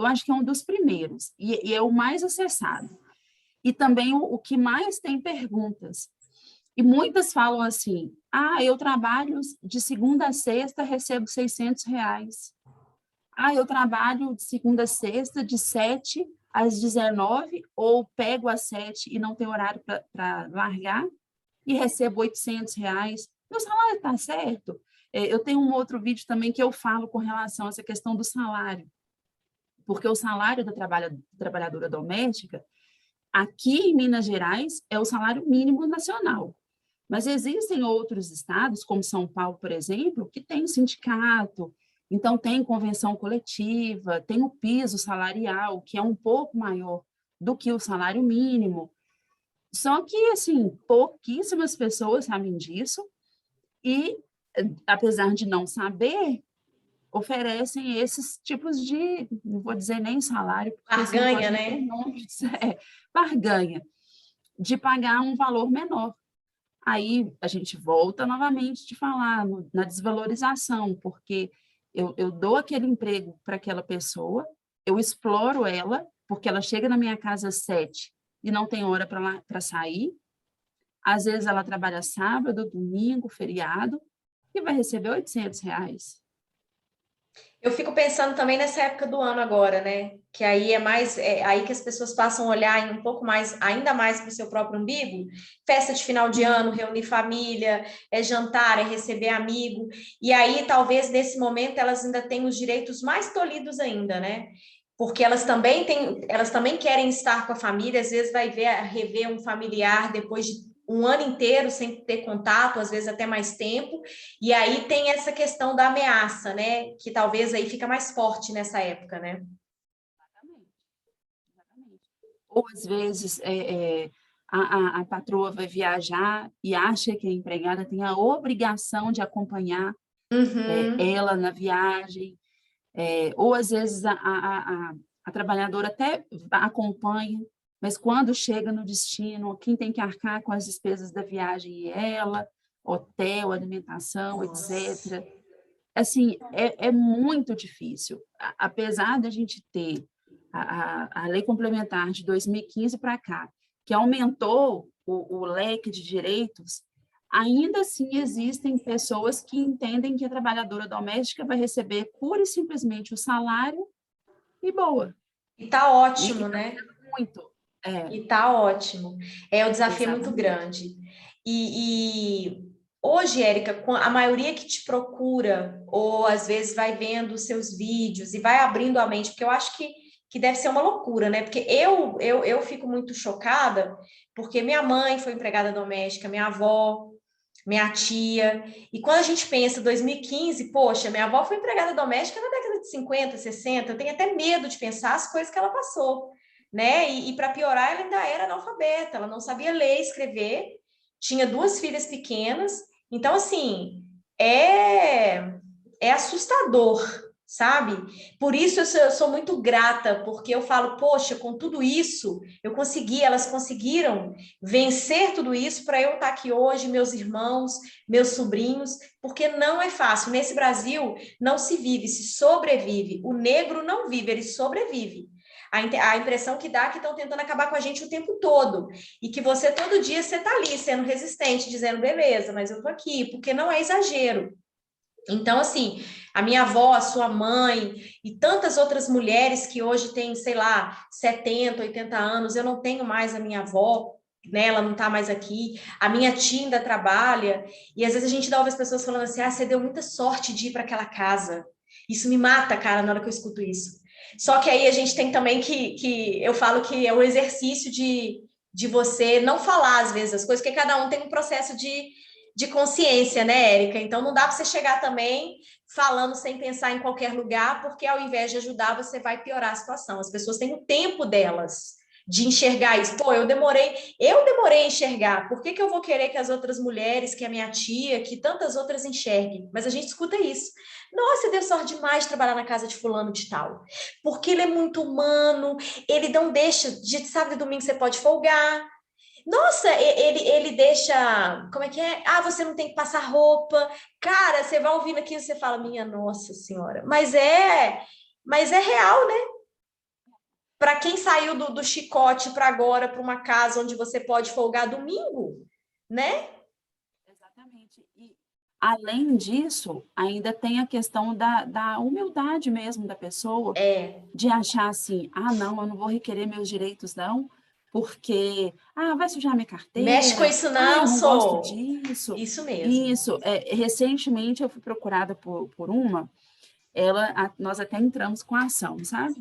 acho que é um dos primeiros, e é o mais acessado. E também o que mais tem perguntas. E muitas falam assim: ah, eu trabalho de segunda a sexta, recebo R$ 600. Ah, eu trabalho de segunda a sexta, de 7 às 19, ou pego às 7 e não tenho horário para largar, e recebo R$ 800. Meu salário está certo? Eu tenho um outro vídeo também que eu falo com relação a essa questão do salário, porque o salário da trabalhadora doméstica, aqui em Minas Gerais, é o salário mínimo nacional. Mas existem outros estados, como São Paulo, por exemplo, que tem sindicato, então tem convenção coletiva, tem o piso salarial, que é um pouco maior do que o salário mínimo. Só que, assim, pouquíssimas pessoas sabem disso e, apesar de não saber, oferecem esses tipos de, não vou dizer nem salário, porque isso não Barganha, pode nem ter né? nome, barganha, de pagar um valor menor. Aí a gente volta novamente de falar na desvalorização, porque eu dou aquele emprego para aquela pessoa, eu exploro ela, porque ela chega na minha casa às 7 e não tem hora para sair. Às vezes ela trabalha sábado, domingo, feriado, e vai receber R$ 800. Eu fico pensando também nessa época do ano agora, né? Que aí é aí que as pessoas passam a olhar um pouco mais, ainda mais para o seu próprio umbigo. Festa de final de ano, Uhum. reunir família, é jantar, é receber amigo. E aí, talvez nesse momento, elas ainda têm os direitos mais tolhidos ainda, né? Porque elas também querem estar com a família, às vezes vai rever um familiar depois de um ano inteiro sem ter contato, às vezes até mais tempo, e aí tem essa questão da ameaça, né? Que talvez aí fica mais forte nessa época, né? Exatamente, exatamente. Ou às vezes a patroa vai viajar e acha que a empregada tem a obrigação de acompanhar Uhum. ela na viagem, ou às vezes a trabalhadora até acompanha, mas quando chega no destino, quem tem que arcar com as despesas da viagem é ela, hotel, alimentação, Nossa. etc. Assim, é muito difícil. Apesar da gente ter a lei complementar de 2015 para cá, que aumentou o leque de direitos, ainda assim existem pessoas que entendem que a trabalhadora doméstica vai receber pura e simplesmente o salário e boa. E tá E ótimo, está né? sendo muito. É, E tá ótimo. O desafio é muito exatamente. grande. E hoje, Érica, a maioria que te procura, ou às vezes vai vendo os seus vídeos e vai abrindo a mente, porque eu acho que deve ser uma loucura, né? Porque eu fico muito chocada, porque minha mãe foi empregada doméstica, minha avó, minha tia. E quando a gente pensa 2015, poxa, minha avó foi empregada doméstica na década de 50, 60, eu tenho até medo de pensar as coisas que ela passou, né? E para piorar, ela ainda era analfabeta, ela não sabia ler e escrever, tinha duas filhas pequenas, então assim, é é assustador, sabe? Por isso eu sou muito grata, porque eu falo, poxa, com tudo isso, eu consegui, elas conseguiram vencer tudo isso para eu estar aqui hoje, meus irmãos, meus sobrinhos, porque não é fácil. Nesse Brasil, não se vive, se sobrevive. O negro não vive, ele sobrevive. A impressão que dá é que estão tentando acabar com a gente o tempo todo. E que você, todo dia, você está ali, sendo resistente, dizendo, beleza, mas eu tô aqui, porque não é exagero. Então, assim, a minha avó, a sua mãe e tantas outras mulheres que hoje têm, sei lá, 70, 80 anos, eu não tenho mais a minha avó, né? Ela não está mais aqui. A minha tia ainda trabalha. E às vezes a gente dá ouve as pessoas falando assim: ah, você deu muita sorte de ir para aquela casa. Isso me mata, cara, na hora que eu escuto isso. Só que aí a gente tem também que eu falo que é o exercício de você não falar às vezes as coisas, porque cada um tem um processo de consciência, né, Érica? Então não dá para você chegar também falando sem pensar em qualquer lugar, porque ao invés de ajudar, você vai piorar a situação. As pessoas têm o tempo delas de enxergar isso. Pô, eu demorei a enxergar. Por que eu vou querer que as outras mulheres, que a minha tia, que tantas outras enxerguem? Mas a gente escuta isso. Nossa, deu sorte demais de trabalhar na casa de fulano de tal. Porque ele é muito humano, ele não deixa, de sábado e domingo você pode folgar, nossa, ele deixa. Como é que é? Ah, você não tem que passar roupa. Cara, você vai ouvindo aquilo e você fala, minha Nossa Senhora. Mas é real, né? Para quem saiu do chicote para agora, para uma casa onde você pode folgar domingo, né? Exatamente. E, além disso, ainda tem a questão da humildade mesmo da pessoa, É, de achar assim, ah, não, eu não vou requerer meus direitos, não, porque, ah, vai sujar minha mexe com carteira, isso ah, não, eu não gosto sou. disso. Isso mesmo. Isso, recentemente eu fui procurada por uma, nós até entramos com a ação, sabe?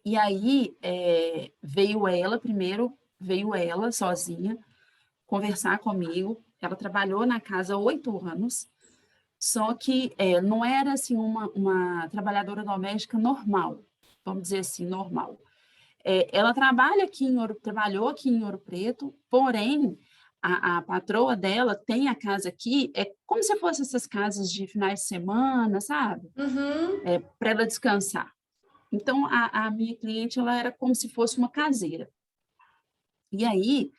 E aí veio ela sozinha conversar comigo, ela trabalhou na casa há 8 anos, só que não era assim uma trabalhadora doméstica normal, vamos dizer assim, normal. Ela trabalhou aqui em Ouro Preto, porém, a patroa dela tem a casa aqui, é como se fosse essas casas de finais de semana, sabe? Uhum. Para ela descansar. Então, a minha cliente, ela era como se fosse uma caseira. E aí,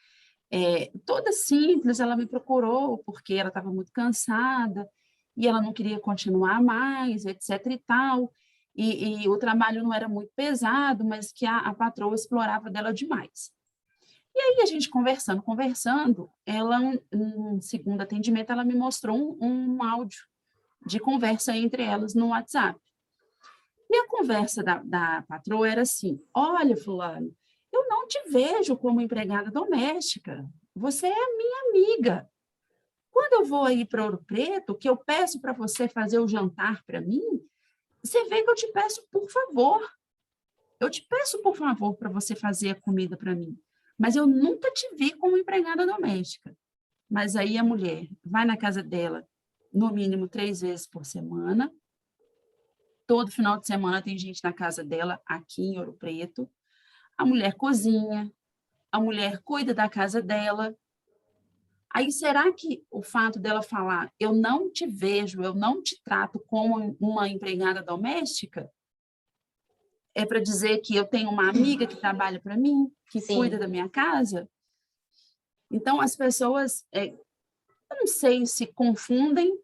toda simples, ela me procurou, porque ela estava muito cansada, e ela não queria continuar mais, etc e tal, e o trabalho não era muito pesado, mas que a patroa explorava dela demais. E aí a gente conversando, ela, no segundo atendimento, ela me mostrou um áudio de conversa entre elas no WhatsApp. E a conversa da patroa era assim: olha, fulano, eu não te vejo como empregada doméstica, você é minha amiga. Quando eu vou aí para Ouro Preto, que eu peço para você fazer o jantar para mim, você vê que eu te peço por favor. Eu te peço por favor para você fazer a comida para mim. Mas eu nunca te vi como empregada doméstica. Mas aí a mulher vai na casa dela, no mínimo 3 vezes por semana. Todo final de semana tem gente na casa dela, aqui em Ouro Preto. A mulher cozinha, a mulher cuida da casa dela. Aí, será que o fato dela falar, eu não te vejo, eu não te trato como uma empregada doméstica, é para dizer que eu tenho uma amiga que trabalha para mim, que cuida da Sim. minha casa? Então, as pessoas, eu não sei se confundem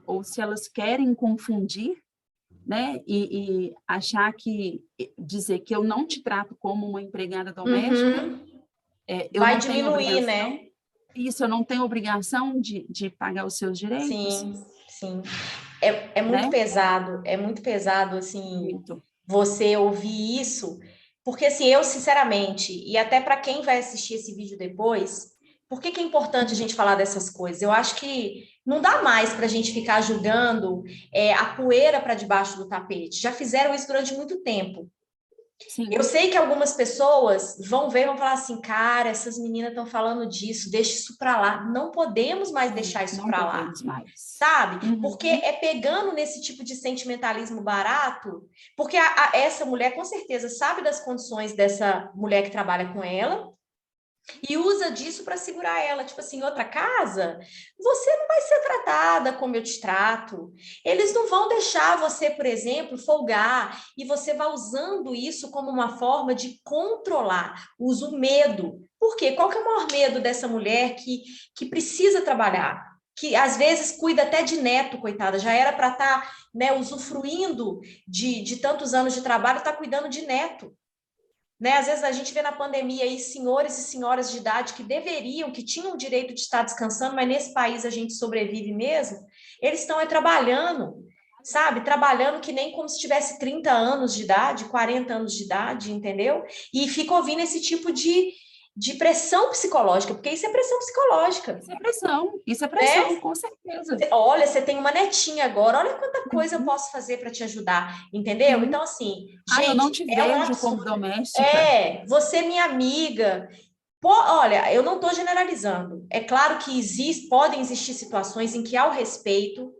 ou se elas querem confundir, né? E achar que, dizer que eu não te trato como uma empregada doméstica, Uhum. eu Vai não tenho diminuir, obrigação, né? isso, eu não tenho obrigação de pagar os seus direitos, Sim, sim. né? É muito pesado, assim, Muito. você ouvir isso, porque, assim, eu, sinceramente, e até para quem vai assistir esse vídeo depois, por que que é importante a gente falar dessas coisas? Eu acho que não dá mais para a gente ficar julgando a poeira para debaixo do tapete. Já fizeram isso durante muito tempo. Eu Sim, sei que algumas pessoas vão ver e vão falar assim, cara, essas meninas estão falando disso, deixa isso para lá. Não podemos mais deixar isso não para lá, podemos mais. sabe? Porque Uhum. é pegando nesse tipo de sentimentalismo barato, porque essa mulher com certeza sabe das condições dessa mulher que trabalha com ela, e usa disso para segurar ela. Tipo assim, em outra casa, você não vai ser tratada como eu te trato. Eles não vão deixar você, por exemplo, folgar e você vai usando isso como uma forma de controlar. Usa o medo. Por quê? Qual que é o maior medo dessa mulher que precisa trabalhar? Que às vezes cuida até de neto, coitada, já era para estar, né, usufruindo de tantos anos de trabalho, está cuidando de neto. Né? Às vezes a gente vê na pandemia aí senhores e senhoras de idade que deveriam, que tinham o direito de estar descansando, mas nesse país a gente sobrevive mesmo, eles estão aí trabalhando, sabe? Trabalhando que nem como se tivesse 30 anos de idade, 40 anos de idade, entendeu? E fica ouvindo esse tipo de pressão psicológica, porque isso é pressão psicológica, Isso é né? pressão, com certeza. Olha, você tem uma netinha agora, olha quanta coisa eu Uhum. posso fazer para te ajudar, entendeu? Sim. Então, assim, Ah, eu não gente, te é um vejo como absurdo. doméstica. Você é minha amiga. Pô, olha, eu não estou generalizando. É claro que podem existir situações em que há o respeito,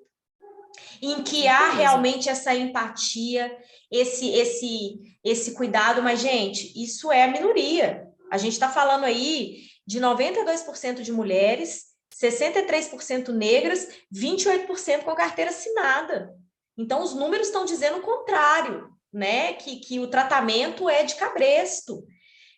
em Com que há certeza. realmente essa empatia, esse cuidado, mas, gente, isso é a minoria. A gente está falando aí de 92% de mulheres, 63% negras, 28% com carteira assinada. Então, os números estão dizendo o contrário, né? Que o tratamento é de cabresto.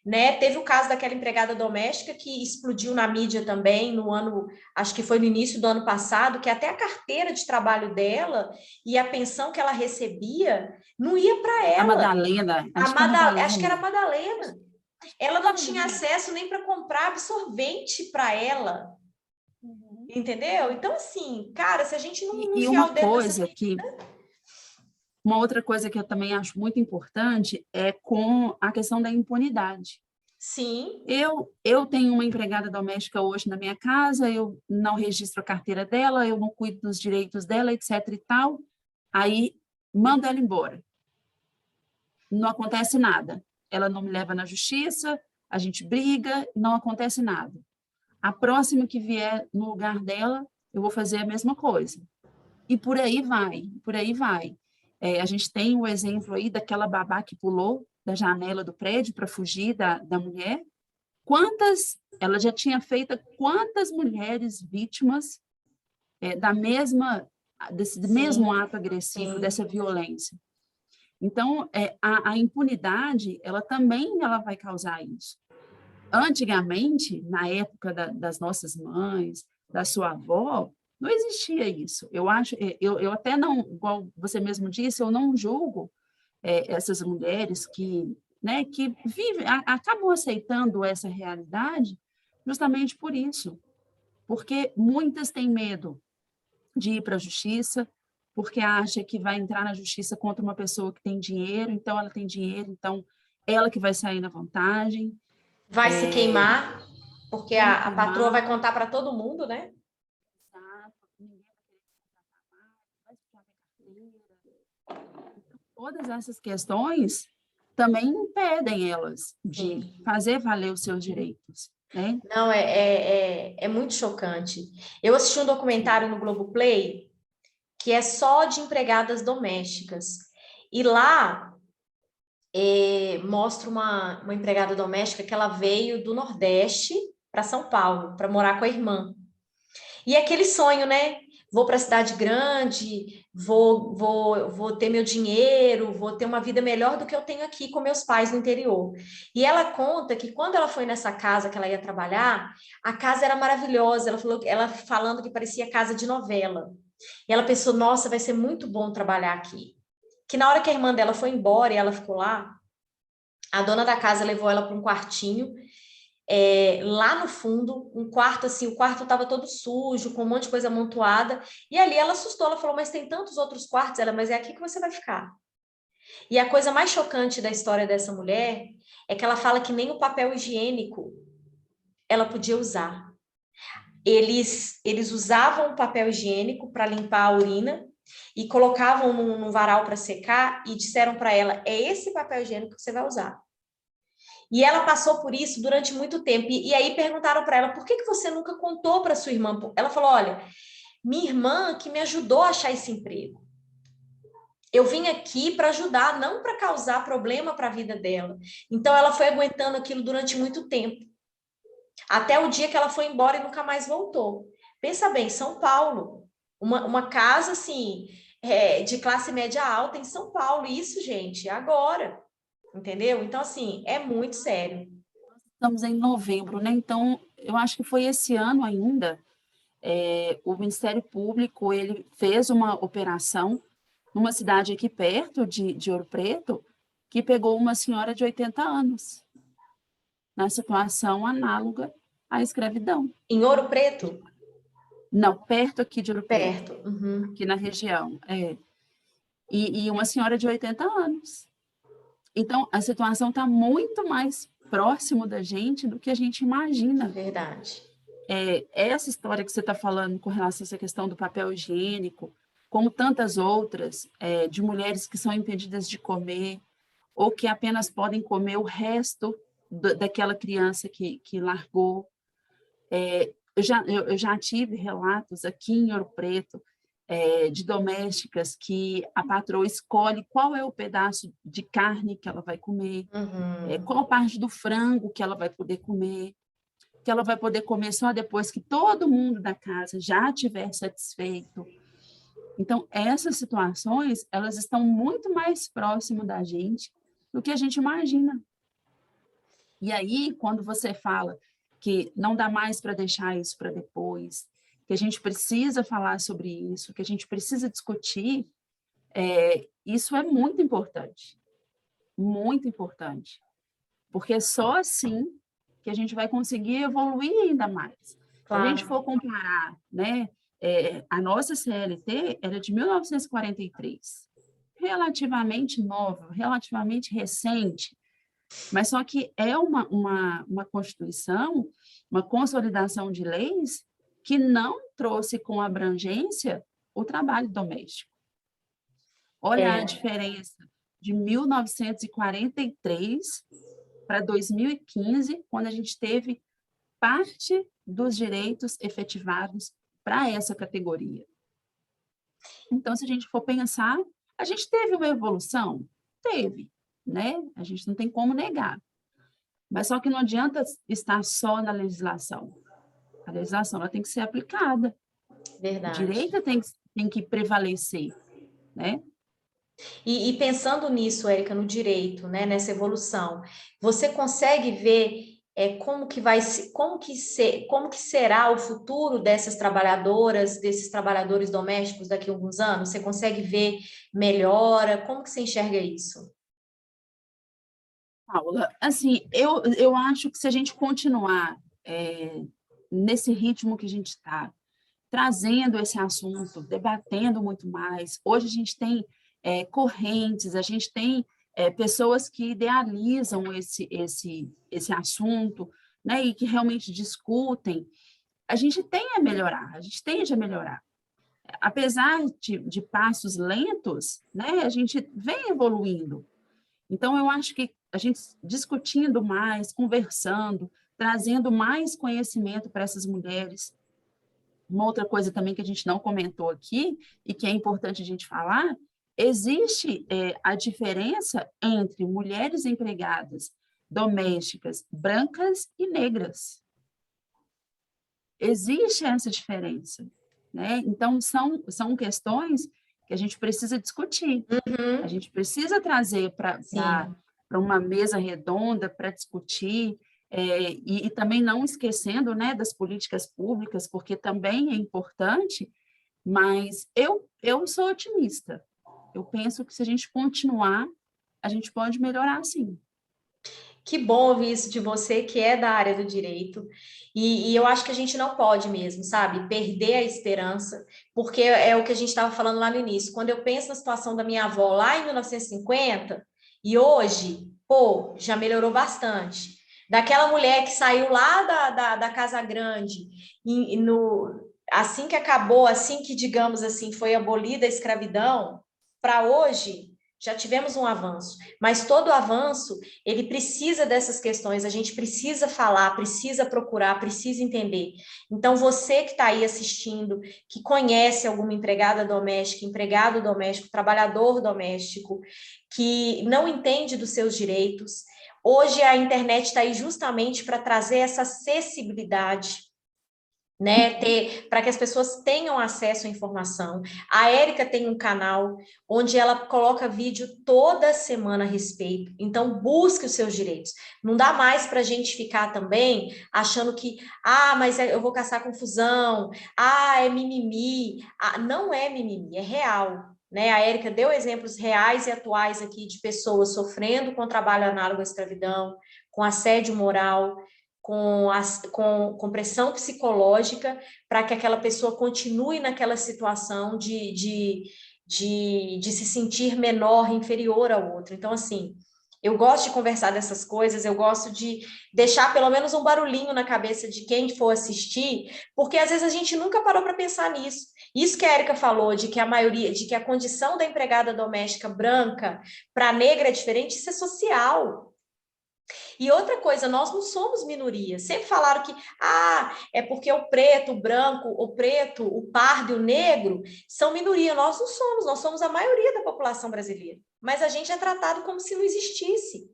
Né? Teve o caso daquela empregada doméstica que explodiu na mídia também no ano, acho que foi no início do ano passado, que até a carteira de trabalho dela e a pensão que ela recebia não ia para A ela. Madalena, acho que é a Acho que era a Madalena. Madalena. Acho que é a Ela não tinha Madalena. acesso nem para comprar absorvente para ela, Uhum. entendeu? Então, assim, cara, se a gente não E enfiar o dedo nessa. uma outra coisa que eu também acho muito importante é com a questão da impunidade. Sim, Eu tenho uma empregada doméstica hoje na minha casa, eu não registro a carteira dela, eu não cuido dos direitos dela, etc. e tal. Aí mando ela embora. Não acontece nada. Ela não me leva na justiça, a gente briga, não acontece nada. A próxima que vier no lugar dela, eu vou fazer a mesma coisa. E por aí vai, por aí vai. A gente tem o exemplo aí daquela babá que pulou da janela do prédio para fugir da mulher. Ela já tinha feito quantas mulheres vítimas desse mesmo sim, ato agressivo, sim. dessa violência. Então, a impunidade, ela vai causar isso. Antigamente, na época das nossas mães, da sua avó, não existia isso. Eu acho, eu até não, igual você mesmo disse, eu não julgo essas mulheres que vivem, acabam aceitando essa realidade justamente por isso, porque muitas têm medo de ir para a justiça, porque acha que vai entrar na justiça contra uma pessoa que tem dinheiro, então ela tem dinheiro, então ela que vai sair na vantagem, Vai se queimar, porque vai a patroa vai queimar, contar para todo mundo, né? exato, ninguém vai querer contratar mais, vai ficar a carteira. Então, todas essas questões também impedem elas de Sim. fazer valer os seus direitos, né? Não, é muito chocante. Eu assisti um documentário no Globoplay que é só de empregadas domésticas. E lá mostra uma empregada doméstica que ela veio do Nordeste para São Paulo, para morar com a irmã. E aquele sonho, né? Vou para a cidade grande, vou ter meu dinheiro, vou ter uma vida melhor do que eu tenho aqui com meus pais no interior. E ela conta que quando ela foi nessa casa que ela ia trabalhar, a casa era maravilhosa. Ela falando que parecia casa de novela. E ela pensou, nossa, vai ser muito bom trabalhar aqui. Que na hora que a irmã dela foi embora e ela ficou lá, a dona da casa levou ela para um quartinho, lá no fundo, um quarto assim, o quarto estava todo sujo, com um monte de coisa amontoada, e ali ela assustou, ela falou, mas tem tantos outros quartos, ela, mas é aqui que você vai ficar. E a coisa mais chocante da história dessa mulher é que ela fala que nem o papel higiênico ela podia usar. Eles usavam o papel higiênico para limpar a urina e colocavam num varal para secar e disseram para ela, é esse papel higiênico que você vai usar. E ela passou por isso durante muito tempo. E aí perguntaram para ela, por que você nunca contou para sua irmã? Ela falou, olha, minha irmã que me ajudou a achar esse emprego. Eu vim aqui para ajudar, não para causar problema para a vida dela. Então ela foi aguentando aquilo durante muito tempo. Até o dia que ela foi embora e nunca mais voltou. Pensa bem, São Paulo, uma casa assim, de classe média alta em São Paulo. Isso, gente, agora. Entendeu? Então, assim, é muito sério. Estamos em novembro, né? Então, eu acho que foi esse ano ainda, o Ministério Público ele fez uma operação numa cidade aqui perto de Ouro Preto, que pegou uma senhora de 80 anos, na situação análoga à escravidão. Em Ouro Preto? Não, perto aqui de Ouro Preto, Perto. Uhum. aqui na região. E uma senhora de 80 anos. Então, a situação está muito mais próximo da gente do que a gente imagina. Verdade. Essa história que você está falando com relação a essa questão do papel higiênico, como tantas outras, de mulheres que são impedidas de comer, ou que apenas podem comer o resto daquela criança que largou. Eu já tive relatos aqui em Ouro Preto, de domésticas que a patroa escolhe qual é o pedaço de carne que ela vai comer, Uhum. qual parte do frango que ela vai poder comer, que ela vai poder comer só depois que todo mundo da casa já estiver satisfeito. Então, essas situações, elas estão muito mais próximas da gente do que a gente imagina. E aí, quando você fala que não dá mais para deixar isso para depois, que a gente precisa falar sobre isso, que a gente precisa discutir, isso é muito importante, porque é só assim que a gente vai conseguir evoluir ainda mais. Se a gente Claro. for comparar, né, a nossa CLT era de 1943, relativamente nova, relativamente recente, mas só que é uma Constituição, uma consolidação de leis que não trouxe com abrangência o trabalho doméstico. Olha a É, diferença de 1943 para 2015, quando a gente teve parte dos direitos efetivados para essa categoria. Então, se a gente for pensar, a gente teve uma evolução? Teve, né? A gente não tem como negar. Mas só que não adianta estar só na legislação. A legislação ela tem que ser aplicada. O verdade. direito tem que prevalecer, né? E pensando nisso, Érica, no direito, né, nessa evolução, você consegue ver como que vai como que será o futuro dessas trabalhadoras, desses trabalhadores domésticos daqui a alguns anos? Você consegue ver melhora? Como que você enxerga isso? Paula, assim, eu acho que se a gente continuar nesse ritmo que a gente está, trazendo esse assunto, debatendo muito mais. Hoje a gente tem correntes, a gente tem pessoas que idealizam esse assunto, né, e que realmente discutem. A gente tem a melhorar, a gente tende a melhorar. Apesar de passos lentos, né, a gente vem evoluindo. Então, eu acho que a gente discutindo mais, conversando, trazendo mais conhecimento para essas mulheres. Uma outra coisa também que a gente não comentou aqui, e que é importante a gente falar, existe a diferença entre mulheres empregadas domésticas brancas e negras. Existe essa diferença, né? Então, são questões que a gente precisa discutir. A gente precisa trazer para Sim. uma mesa redonda para discutir, e também não esquecendo, né, das políticas públicas, porque também é importante, mas eu sou otimista. Eu penso que se a gente continuar, a gente pode melhorar, sim. Que bom ouvir isso de você, que é da área do direito. E eu acho que a gente não pode mesmo, sabe, perder a esperança, porque é o que a gente estava falando lá no início. Quando eu penso na situação da minha avó lá em 1950, e hoje, pô, já melhorou bastante. Daquela mulher que saiu lá da Casa Grande, assim que acabou, assim que, digamos assim, foi abolida a escravidão, para hoje, já tivemos um avanço. Mas todo avanço ele precisa dessas questões, a gente precisa falar, precisa procurar, precisa entender. Então, você que está aí assistindo, que conhece alguma empregada doméstica, empregado doméstico, trabalhador doméstico, que não entende dos seus direitos, hoje a internet está aí justamente para trazer essa acessibilidade, né, para que as pessoas tenham acesso à informação. A Érica tem um canal onde ela coloca vídeo toda semana a respeito. Então, busque os seus direitos. Não dá mais para a gente ficar também achando que, mas eu vou caçar confusão, é mimimi. Não é mimimi, é real. Né? A Érica deu exemplos reais e atuais aqui de pessoas sofrendo com trabalho análogo à escravidão, com assédio moral, com pressão psicológica para que aquela pessoa continue naquela situação de se sentir menor, inferior ao outro. Então, assim, eu gosto de conversar dessas coisas, eu gosto de deixar pelo menos um barulhinho na cabeça de quem for assistir, porque às vezes a gente nunca parou para pensar nisso. Isso que a Érica falou, de que a maioria, de que a condição da empregada doméstica branca para a negra é diferente, isso é social. E outra coisa, nós não somos minoria. Sempre falaram que é porque o preto, o branco, o preto, o pardo e o negro são minoria. Nós não somos, nós somos a maioria da população brasileira. Mas a gente é tratado como se não existisse.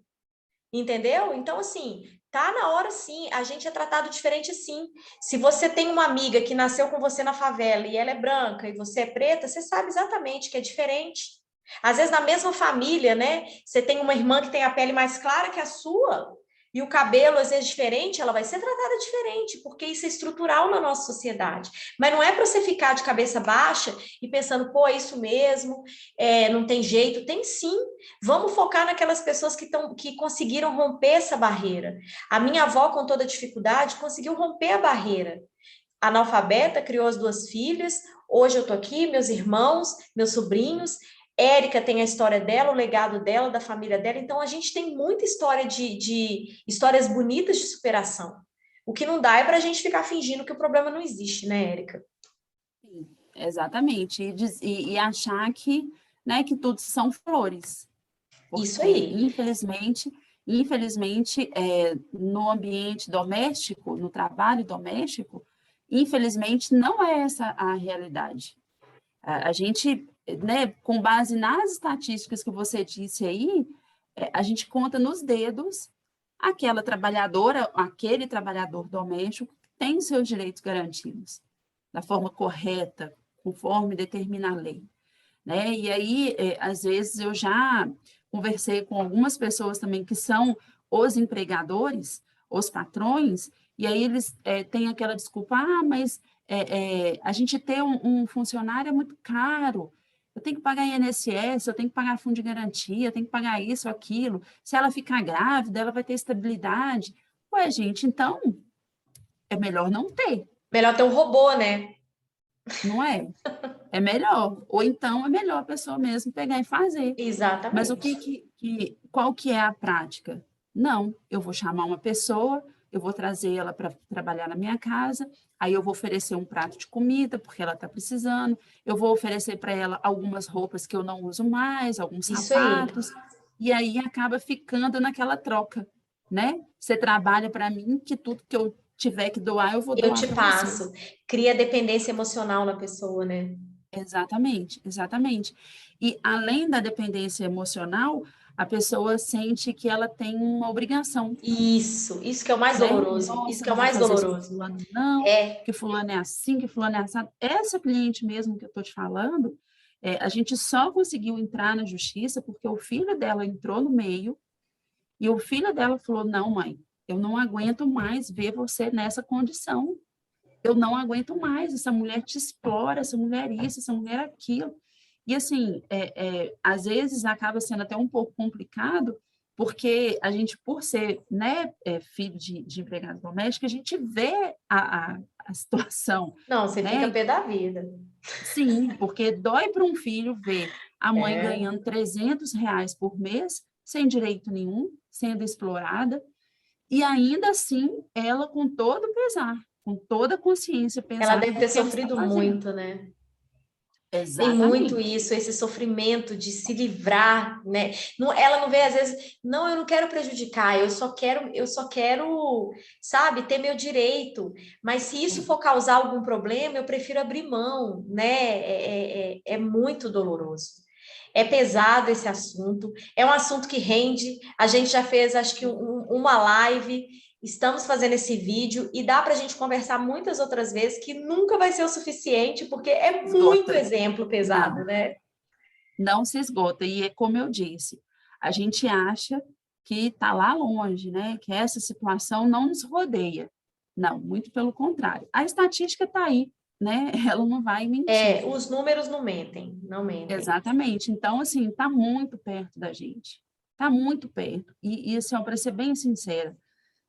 Entendeu? Então, assim, tá na hora sim, a gente é tratado diferente sim. Se você tem uma amiga que nasceu com você na favela e ela é branca e você é preta, você sabe exatamente que é diferente. Às vezes, na mesma família, né? Você tem uma irmã que tem a pele mais clara que a sua, e o cabelo, às vezes, diferente, ela vai ser tratada diferente, porque isso é estrutural na nossa sociedade. Mas não é para você ficar de cabeça baixa e pensando, pô, é isso mesmo, não tem jeito. Tem sim. Vamos focar naquelas pessoas que conseguiram romper essa barreira. A minha avó, com toda dificuldade, conseguiu romper a barreira. Analfabeta, criou as duas filhas. Hoje eu estou aqui, meus irmãos, meus sobrinhos. Érica tem a história dela, o legado dela, da família dela. Então, a gente tem muita história de histórias bonitas de superação. O que não dá é para a gente ficar fingindo que o problema não existe, né, Érica? Sim, exatamente. E achar que, né, que tudo são flores. Isso Porque, aí. infelizmente, no ambiente doméstico, no trabalho doméstico, infelizmente, não é essa a realidade. A gente, né, com base nas estatísticas que você disse aí, a gente conta nos dedos aquela trabalhadora, aquele trabalhador doméstico que tem seus direitos garantidos, da forma correta, conforme determina a lei, né? E aí, às vezes, eu já conversei com algumas pessoas também que são os empregadores, os patrões, e aí eles têm aquela desculpa, mas a gente ter um funcionário é muito caro, eu tenho que pagar INSS, eu tenho que pagar fundo de garantia, eu tenho que pagar isso, aquilo, se ela ficar grávida, ela vai ter estabilidade. Ué, gente, então, é melhor não ter, Melhor ter um robô, né? não é? É melhor. Ou então é melhor a pessoa mesmo pegar e fazer. Mas Exatamente. qual que é a prática? Não, eu vou chamar uma pessoa, eu vou trazer ela para trabalhar na minha casa, aí eu vou oferecer um prato de comida, porque ela está precisando, eu vou oferecer para ela algumas roupas que eu não uso mais, alguns Isso aí. sapatos, e aí acaba ficando naquela troca, né? Você trabalha para mim, que tudo que eu tiver que doar, eu vou Eu doar te para você. passo. Cria dependência emocional na pessoa, né? Exatamente, exatamente. E além da dependência emocional, a pessoa sente que ela tem uma obrigação, Isso que é o mais né? doloroso, isso Nossa, que é o não vou mais fazer isso com doloroso. fulano, não, É, que fulano é assim, que fulano é assado. Essa cliente mesmo que eu estou te falando, a gente só conseguiu entrar na justiça porque o filho dela entrou no meio e o filho dela falou, não, mãe, eu não aguento mais ver você nessa condição. Eu não aguento mais, essa mulher te explora, essa mulher isso, essa mulher aquilo. E, assim, às vezes acaba sendo até um pouco complicado, porque a gente, por ser, né, filho de empregada doméstica, a gente vê a situação, não, você fica né? pé da vida. Sim, porque dói para um filho ver a mãe É, ganhando R$ 300 por mês, sem direito nenhum, sendo explorada, e ainda assim, ela com todo o pesar, com toda a consciência, ela pesar deve do ter que ela está sofrido fazendo. muito, né? Tem muito Exatamente. isso, esse sofrimento de se livrar, né? Não, ela não vê às vezes, não, eu não quero prejudicar, eu só quero, sabe, ter meu direito. Mas se isso for causar algum problema, eu prefiro abrir mão, né? É muito doloroso. É pesado esse assunto, é um assunto que rende. A gente já fez, acho que, uma live. Estamos fazendo esse vídeo e dá para a gente conversar muitas outras vezes que nunca vai ser o suficiente, porque é muito Esgota. exemplo pesado, Não, né? não se esgota. E é como eu disse, a gente acha que está lá longe, né? Que essa situação não nos rodeia. Não, muito pelo contrário. A estatística está aí, né? Ela não vai mentir. Os números não mentem, não mentem. Exatamente. Então, assim, está muito perto da gente. Está muito perto. E assim, para ser bem sincera,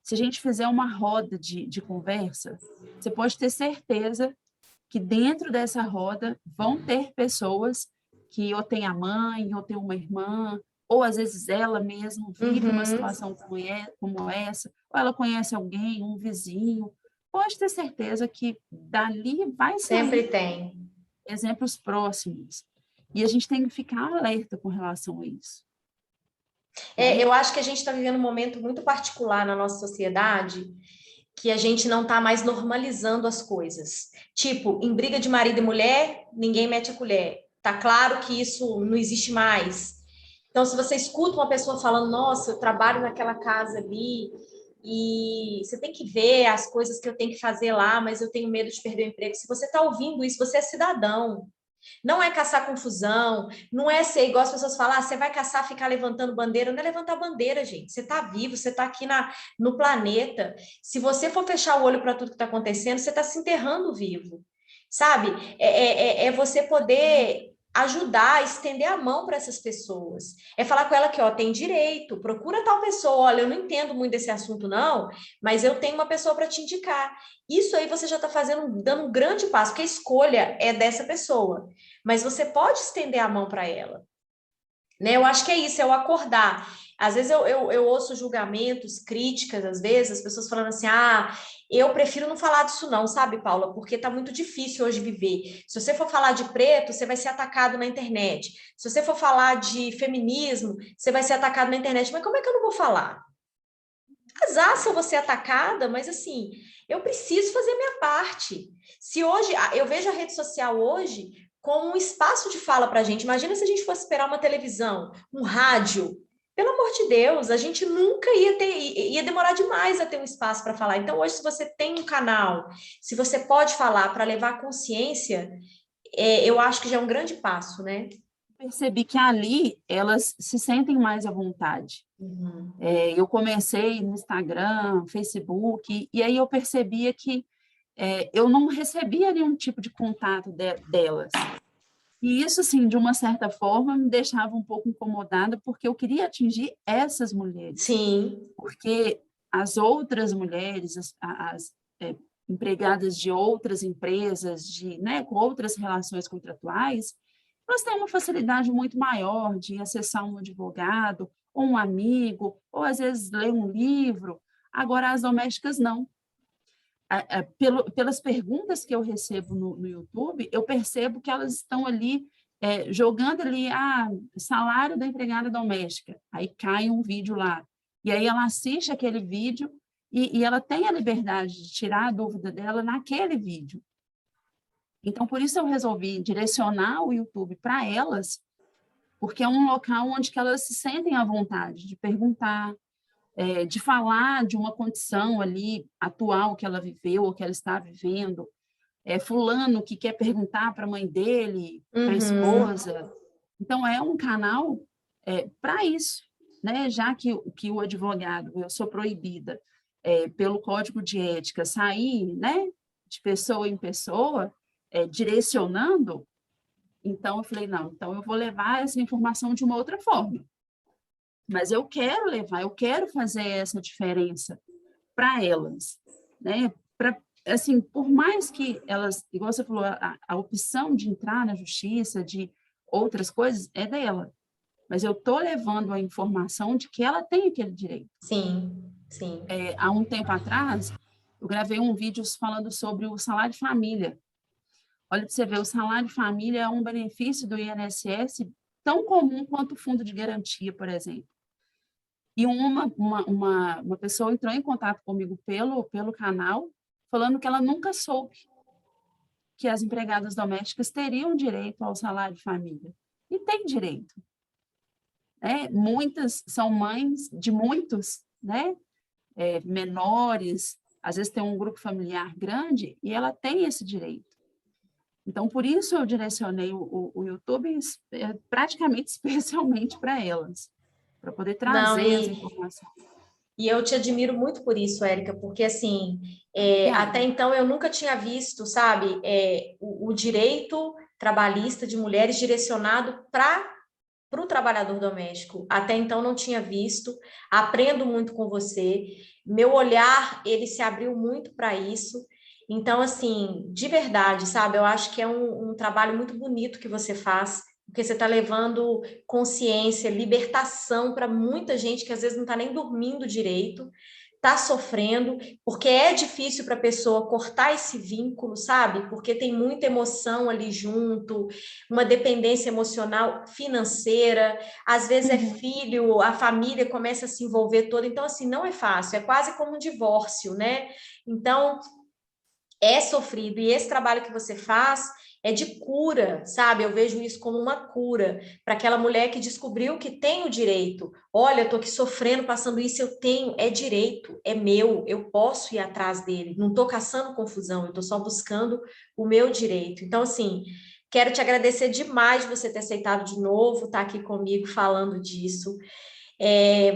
se a gente fizer uma roda de conversa, você pode ter certeza que dentro dessa roda vão ter pessoas que ou tem a mãe, ou tem uma irmã, ou às vezes ela mesma vive uma Uhum, situação como essa, ou ela conhece alguém, um vizinho. Pode ter certeza que dali vai sempre sair tem. exemplos próximos. E a gente tem que ficar alerta com relação a isso, né? Eu acho que a gente está vivendo um momento muito particular na nossa sociedade que a gente não está mais normalizando as coisas. Tipo, em briga de marido e mulher, ninguém mete a colher. Tá claro que isso não existe mais. Então, se você escuta uma pessoa falando, nossa, eu trabalho naquela casa ali, e você tem que ver as coisas que eu tenho que fazer lá, mas eu tenho medo de perder o emprego. Se você está ouvindo isso, você é cidadão. Não é caçar confusão, não é ser igual as pessoas falam, você vai caçar, ficar levantando bandeira. Não é levantar bandeira, gente. Você está vivo, você está aqui no planeta. Se você for fechar o olho para tudo que está acontecendo, você está se enterrando vivo. Sabe? É você poder ajudar, estender a mão para essas pessoas. É falar com ela que, ó, tem direito, procura tal pessoa. Olha, eu não entendo muito desse assunto, não, mas eu tenho uma pessoa para te indicar. Isso aí você já está fazendo, dando um grande passo, porque a escolha é dessa pessoa, mas você pode estender a mão para ela. Né? Eu acho que é isso, é o acordar. Às vezes eu ouço julgamentos, críticas, às vezes, as pessoas falando assim: ah, eu prefiro não falar disso, não, sabe, Paula? Porque tá muito difícil hoje viver. Se você for falar de preto, você vai ser atacado na internet. Se você for falar de feminismo, você vai ser atacado na internet. Mas como é que eu não vou falar? Azar se eu vou ser atacada, mas assim, eu preciso fazer minha parte. Se hoje, eu vejo a rede social hoje como um espaço de fala para a gente. Imagina se a gente fosse esperar uma televisão, um rádio. Pelo amor de Deus, a gente nunca ia ter, ia demorar demais a ter um espaço para falar. Então, hoje, se você tem um canal, se você pode falar para levar consciência, eu acho que já é um grande passo, né? Percebi que ali elas se sentem mais à vontade. Uhum. Eu comecei no Instagram, Facebook, e aí eu percebia que eu não recebia nenhum tipo de contato delas. E isso, assim, de uma certa forma, me deixava um pouco incomodada, porque eu queria atingir essas mulheres. Sim, Porque as outras mulheres, empregadas de outras empresas, né, com outras relações contratuais, elas têm uma facilidade muito maior de acessar um advogado, ou um amigo, ou às vezes ler um livro. Agora, as domésticas não. Pelas perguntas que eu recebo no YouTube, eu percebo que elas estão ali jogando ali, salário da empregada doméstica. Aí cai um vídeo lá. E aí ela assiste aquele vídeo e ela tem a liberdade de tirar a dúvida dela naquele vídeo. Então, por isso eu resolvi direcionar o YouTube para elas, porque é um local onde que elas se sentem à vontade de perguntar, de falar de uma condição ali atual que ela viveu ou que ela está vivendo, fulano que quer perguntar para a mãe dele, para a Uhum. esposa. Então, é um canal para isso, né? Já que o advogado, eu sou proibida pelo Código de Ética sair, né, de pessoa em pessoa, direcionando, então eu falei, não, então eu vou levar essa informação de uma outra forma. Mas eu quero levar, eu quero fazer essa diferença para elas, né? Pra, assim, por mais que elas, igual você falou, a opção de entrar na justiça, de outras coisas, é dela. Mas eu estou levando a informação de que ela tem aquele direito. Sim, sim. Há um tempo atrás, eu gravei um vídeo falando sobre o salário de família. Olha, para você ver, o salário de família é um benefício do INSS tão comum quanto o fundo de garantia, por exemplo. E uma pessoa entrou em contato comigo pelo canal, falando que ela nunca soube que as empregadas domésticas teriam direito ao salário de família. E tem direito. Né? Muitas são mães de muitos, né? Menores, às vezes tem um grupo familiar grande, e ela tem esse direito. Então, por isso eu direcionei o YouTube praticamente especialmente para elas, para poder Não, trazer as informações. e eu te admiro muito por isso, Érica, porque assim, até Obrigada. então eu nunca tinha visto, sabe, o direito trabalhista de mulheres direcionado para o trabalhador doméstico. Até então não tinha visto. Aprendo muito com você. Meu olhar, ele se abriu muito para isso. Então, assim, de verdade, sabe, eu acho que é um trabalho muito bonito que você faz, porque você está levando consciência, libertação para muita gente que às vezes não está nem dormindo direito, está sofrendo, porque é difícil para a pessoa cortar esse vínculo, sabe? Porque tem muita emoção ali junto, uma dependência emocional financeira, às vezes é Uhum. filho, a família começa a se envolver toda, então assim, não é fácil, é quase como um divórcio, né? Então, é sofrido. E esse trabalho que você faz é de cura, sabe? Eu vejo isso como uma cura para aquela mulher que descobriu que tem o direito. Olha, eu tô aqui sofrendo, passando isso, eu tenho, é direito, é meu, eu posso ir atrás dele. Não tô caçando confusão, eu tô só buscando o meu direito. Então, assim, quero te agradecer demais de você ter aceitado de novo, estar aqui comigo falando disso.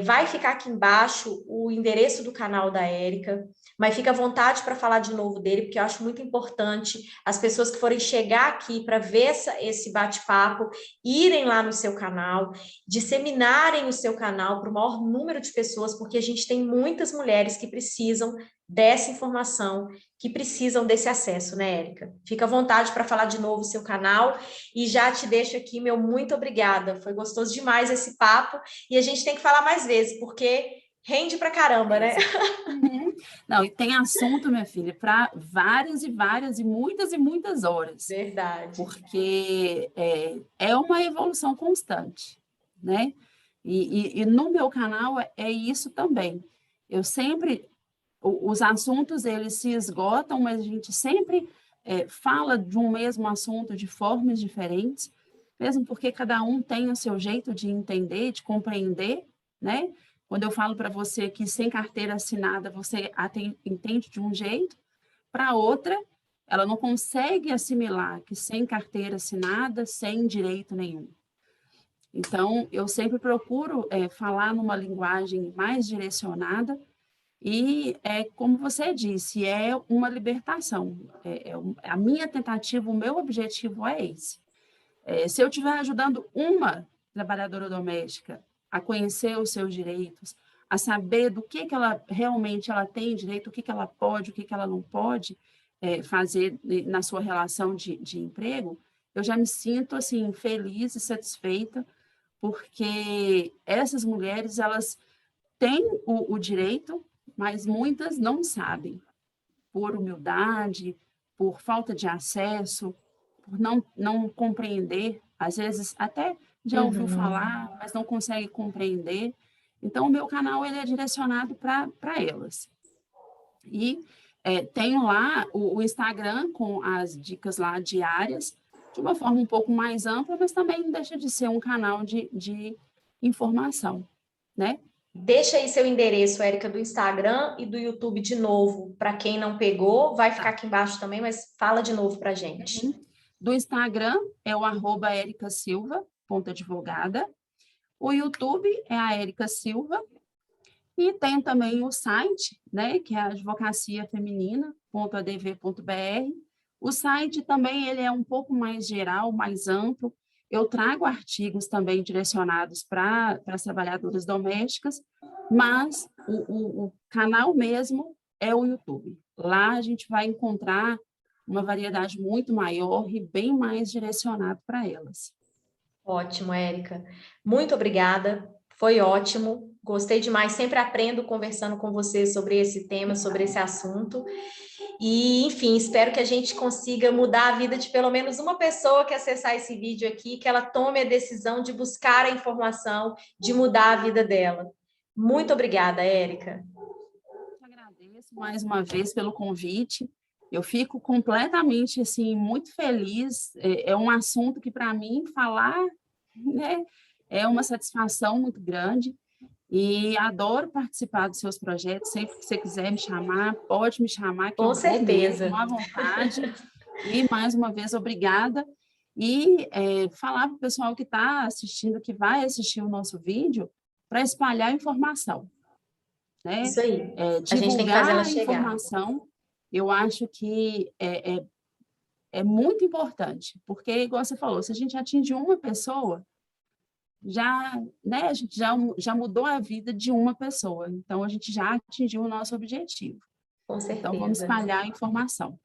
Vai ficar aqui embaixo o endereço do canal da Érica, mas fica à vontade para falar de novo dele, porque eu acho muito importante as pessoas que forem chegar aqui para ver esse bate-papo, irem lá no seu canal, disseminarem o seu canal para o maior número de pessoas, porque a gente tem muitas mulheres que precisam dessa informação, que precisam desse acesso, né, Érica? Fica à vontade para falar de novo o seu canal e já te deixo aqui meu muito obrigada. Foi gostoso demais esse papo e a gente tem que falar mais vezes, porque rende pra caramba, né? Beleza. Uhum. Não, e tem assunto, minha filha, para várias e várias e muitas horas, Verdade. porque é uma evolução constante, né? E no meu canal é isso também. Eu sempre, os assuntos, eles se esgotam, mas a gente sempre fala de um mesmo assunto de formas diferentes, mesmo porque cada um tem o seu jeito de entender, de compreender, né? Quando eu falo para você que sem carteira assinada você entende de um jeito, para outra, ela não consegue assimilar que sem carteira assinada, sem direito nenhum. Então, eu sempre procuro falar numa linguagem mais direcionada e, como você disse, é uma libertação. A minha tentativa, o meu objetivo é esse. Se eu estiver ajudando uma trabalhadora doméstica a conhecer os seus direitos, a saber do que ela realmente ela tem direito, o que ela pode, o que ela não pode fazer na sua relação de emprego, eu já me sinto assim feliz e satisfeita, porque essas mulheres elas têm o direito, mas muitas não sabem, por humildade, por falta de acesso, por não compreender, às vezes até já ouviu Uhum. falar, mas não consegue compreender. Então, o meu canal ele é direcionado para elas. E tenho lá o Instagram com as dicas lá diárias, de uma forma um pouco mais ampla, mas também não deixa de ser um canal de informação, né? Deixa aí seu endereço, Érica, do Instagram e do YouTube de novo, para quem não pegou, vai ficar aqui embaixo também, mas fala de novo para gente. Do Instagram é o @ericasilva.advogada. O YouTube é a Érica Silva. E tem também o site, né, que é advocaciafeminina.adv.br. O site também ele é um pouco mais geral, mais amplo. Eu trago artigos também direcionados para as trabalhadoras domésticas, mas o canal mesmo é o YouTube. Lá a gente vai encontrar uma variedade muito maior e bem mais direcionado para elas. Ótimo, Érica. Muito obrigada. Foi ótimo. Gostei demais. Sempre aprendo conversando com você sobre esse tema, sobre esse assunto. E, enfim, espero que a gente consiga mudar a vida de pelo menos uma pessoa que acessar esse vídeo aqui, que ela tome a decisão de buscar a informação, de mudar a vida dela. Muito obrigada, Érica. Eu agradeço mais uma vez pelo convite. Eu fico completamente assim muito feliz. É um assunto que para mim falar, né, é uma satisfação muito grande. E adoro participar dos seus projetos. Sempre que você quiser me chamar, pode me chamar, que eu Com vou certeza. mesmo, à vontade. E, mais uma vez, obrigada. E falar para o pessoal que está assistindo, que vai assistir o nosso vídeo, para espalhar informação, né? Isso aí. A gente tem que fazer Divulgar ela a chegar. informação, eu acho que é muito importante, porque, igual você falou, se a gente atinge uma pessoa, né, a gente já mudou a vida de uma pessoa, então a gente já atingiu o nosso objetivo. Com Então, vamos certeza. espalhar a informação.